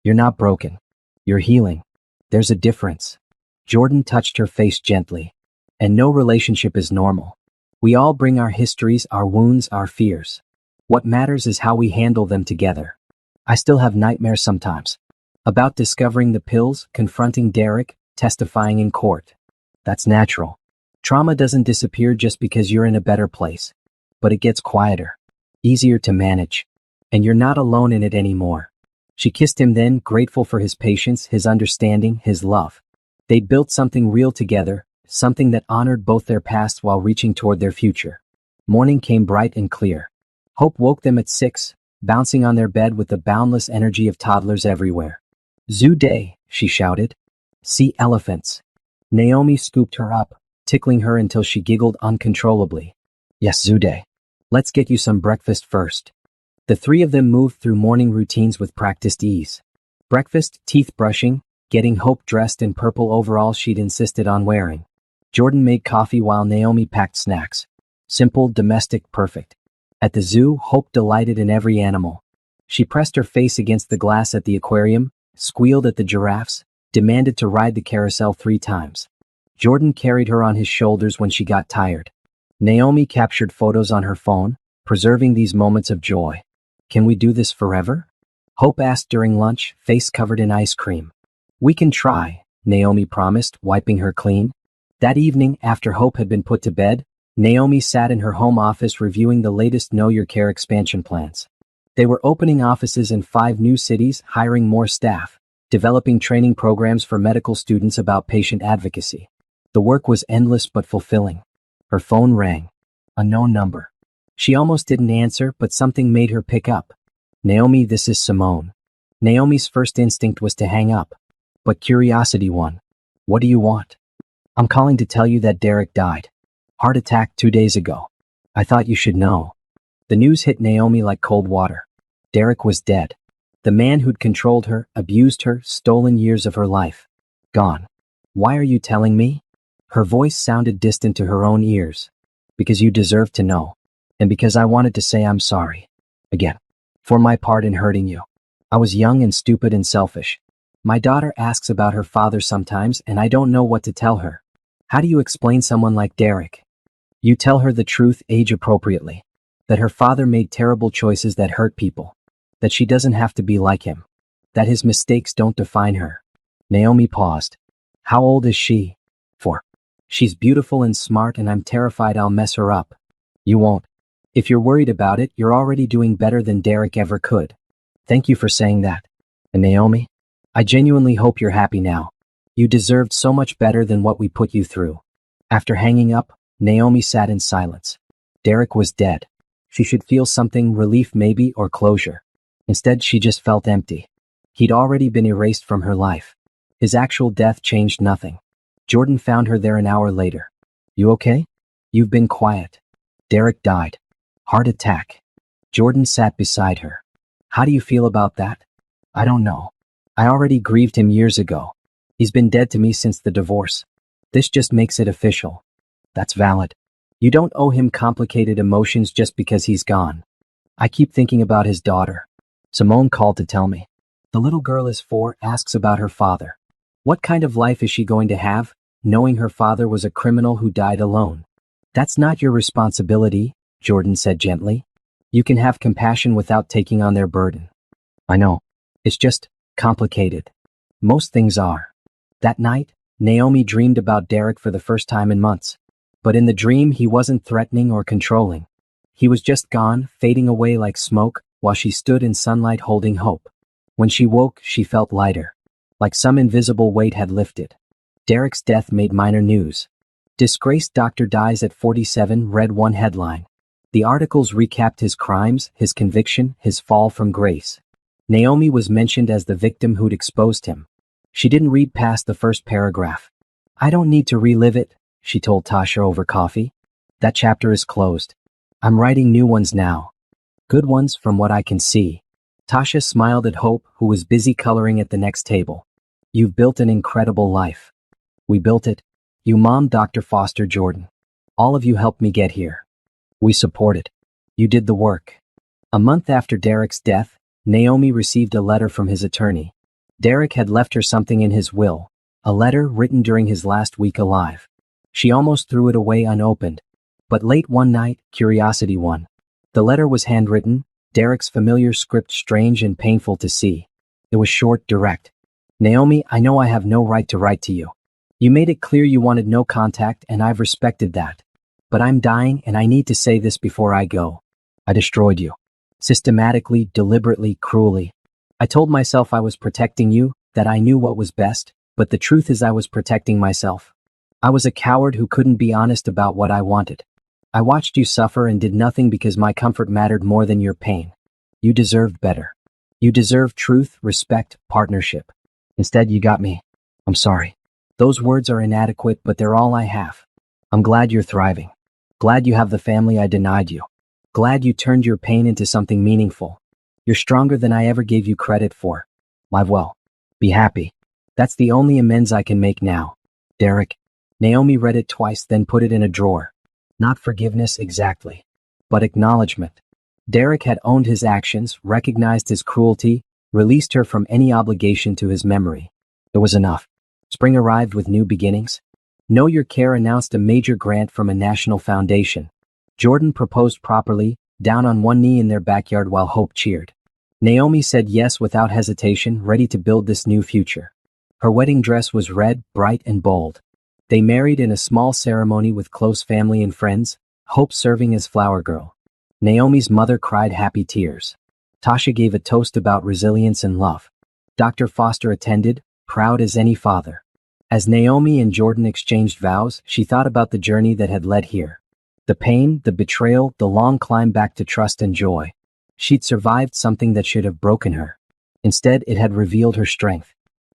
You're not broken. You're healing. There's a difference." Jordan touched her face gently. "And no relationship is normal. We all bring our histories, our wounds, our fears. What matters is how we handle them together. I still have nightmares sometimes. About discovering the pills, confronting Derek, testifying in court. That's natural. Trauma doesn't disappear just because you're in a better place. But it gets quieter, easier to manage. And you're not alone in it anymore." She kissed him then, grateful for his patience, his understanding, his love. They'd built something real together, something that honored both their pasts while reaching toward their future. Morning came bright and clear. Hope woke them at 6, bouncing on their bed with the boundless energy of toddlers everywhere. "Zoo day," she shouted. "See elephants." Naomi scooped her up, tickling her until she giggled uncontrollably. "Yes, zoo day. Let's get you some breakfast first." The three of them moved through morning routines with practiced ease. Breakfast, teeth brushing, getting Hope dressed in purple overalls she'd insisted on wearing. Jordan made coffee while Naomi packed snacks. Simple, domestic, perfect. At the zoo, Hope delighted in every animal. She pressed her face against the glass at the aquarium, squealed at the giraffes, demanded to ride the carousel 3 times. Jordan carried her on his shoulders when she got tired. Naomi captured photos on her phone, preserving these moments of joy. "Can we do this forever?" Hope asked during lunch, face covered in ice cream. "We can try," Naomi promised, wiping her clean. That evening, after Hope had been put to bed, Naomi sat in her home office reviewing the latest Know Your Care expansion plans. They were opening offices in 5 new cities, hiring more staff, developing training programs for medical students about patient advocacy. The work was endless but fulfilling. Her phone rang. A known number. She almost didn't answer, but something made her pick up. "Naomi, this is Simone." Naomi's first instinct was to hang up, but curiosity won. "What do you want?" "I'm calling to tell you that Derek died. Heart attack 2 days ago. I thought you should know." The news hit Naomi like cold water. Derek was dead. The man who'd controlled her, abused her, stolen years of her life. Gone. "Why are you telling me?" Her voice sounded distant to her own ears. "Because you deserve to know. And because I wanted to say I'm sorry. Again. For my part in hurting you. I was young and stupid and selfish. My daughter asks about her father sometimes and I don't know what to tell her. How do you explain someone like Derek? You tell her the truth age appropriately. That her father made terrible choices that hurt people. That she doesn't have to be like him. That his mistakes don't define her." Naomi paused. "How old is she?" 4. "She's beautiful and smart and I'm terrified I'll mess her up." "You won't. If you're worried about it, you're already doing better than Derek ever could." "Thank you for saying that." "And Naomi, I genuinely hope you're happy now. You deserved so much better than what we put you through." After hanging up, Naomi sat in silence. Derek was dead. She should feel something, relief maybe, or closure. Instead, she just felt empty. He'd already been erased from her life. His actual death changed nothing. Jordan found her there an hour later. "You okay? You've been quiet." "Derek died. Heart attack." Jordan sat beside her. "How do you feel about that?" "I don't know. I already grieved him years ago. He's been dead to me since the divorce. This just makes it official." "That's valid. You don't owe him complicated emotions just because he's gone." "I keep thinking about his daughter." Simone called to tell me. "The little girl is 4, asks about her father. What kind of life is she going to have, knowing her father was a criminal who died alone?" "That's not your responsibility," Jordan said gently. "You can have compassion without taking on their burden." "I know. It's just complicated. Most things are." That night, Naomi dreamed about Derek for the first time in months. But in the dream, he wasn't threatening or controlling. He was just gone, fading away like smoke, while she stood in sunlight holding Hope. When she woke, she felt lighter. Like some invisible weight had lifted. Derek's death made minor news. Disgraced doctor dies at 47 read one headline. The articles recapped his crimes, his conviction, his fall from grace. Naomi was mentioned as the victim who'd exposed him. She didn't read past the first paragraph. I don't need to relive it, she told Tasha over coffee. That chapter is closed. I'm writing new ones now. Good ones from what I can see. Tasha smiled at Hope, who was busy coloring at the next table. You've built an incredible life. We built it. You, Mom, Dr. Foster, Jordan. All of you helped me get here. We supported. You did the work. A month after Derek's death, Naomi received a letter from his attorney. Derek had left her something in his will, a letter written during his last week alive. She almost threw it away unopened. But late one night, curiosity won. The letter was handwritten, Derek's familiar script strange and painful to see. It was short, direct. Naomi, I know I have no right to write to you. You made it clear you wanted no contact, and I've respected that. But I'm dying, and I need to say this before I go. I destroyed you. Systematically, deliberately, cruelly. I told myself I was protecting you, that I knew what was best, but the truth is I was protecting myself. I was a coward who couldn't be honest about what I wanted. I watched you suffer and did nothing because my comfort mattered more than your pain. You deserved better. You deserved truth, respect, partnership. Instead, you got me. I'm sorry. Those words are inadequate, but they're all I have. I'm glad you're thriving. Glad you have the family I denied you. Glad you turned your pain into something meaningful. You're stronger than I ever gave you credit for. Live well. Be happy. That's the only amends I can make now. Derek. Naomi read it twice, then put it in a drawer. Not forgiveness exactly, but acknowledgement. Derek had owned his actions, recognized his cruelty, released her from any obligation to his memory. It was enough. Spring arrived with new beginnings. Know Your Care announced a major grant from a national foundation. Jordan proposed properly, down on one knee in their backyard while Hope cheered. Naomi said yes without hesitation, ready to build this new future. Her wedding dress was red, bright and bold. They married in a small ceremony with close family and friends, Hope serving as flower girl. Naomi's mother cried happy tears. Tasha gave a toast about resilience and love. Dr. Foster attended, proud as any father. As Naomi and Jordan exchanged vows, she thought about the journey that had led here. The pain, the betrayal, the long climb back to trust and joy. She'd survived something that should have broken her. Instead, it had revealed her strength.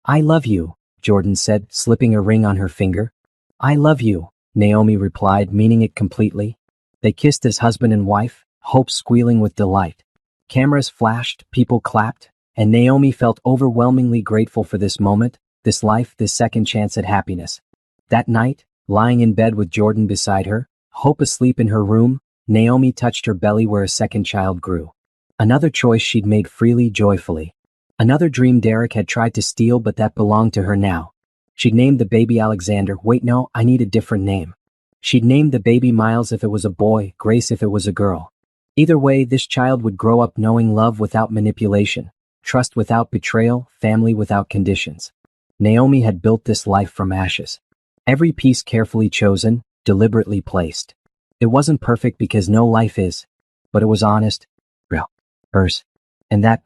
I love you, Jordan said, slipping a ring on her finger. I love you, Naomi replied, meaning it completely. They kissed as husband and wife, Hope squealing with delight. Cameras flashed, people clapped, and Naomi felt overwhelmingly grateful for this moment, this life, this second chance at happiness. That night, lying in bed with Jordan beside her, Hope asleep in her room, Naomi touched her belly where a second child grew. Another choice she'd made freely, joyfully. Another dream Derek had tried to steal, but that belonged to her now. She'd named the baby Alexander. Wait, no, I need a different name. She'd named the baby Miles if it was a boy, Grace if it was a girl. Either way, this child would grow up knowing love without manipulation, trust without betrayal, family without conditions. Naomi had built this life from ashes. Every piece carefully chosen, deliberately placed. It wasn't perfect because no life is, but it was honest, real, hers. And that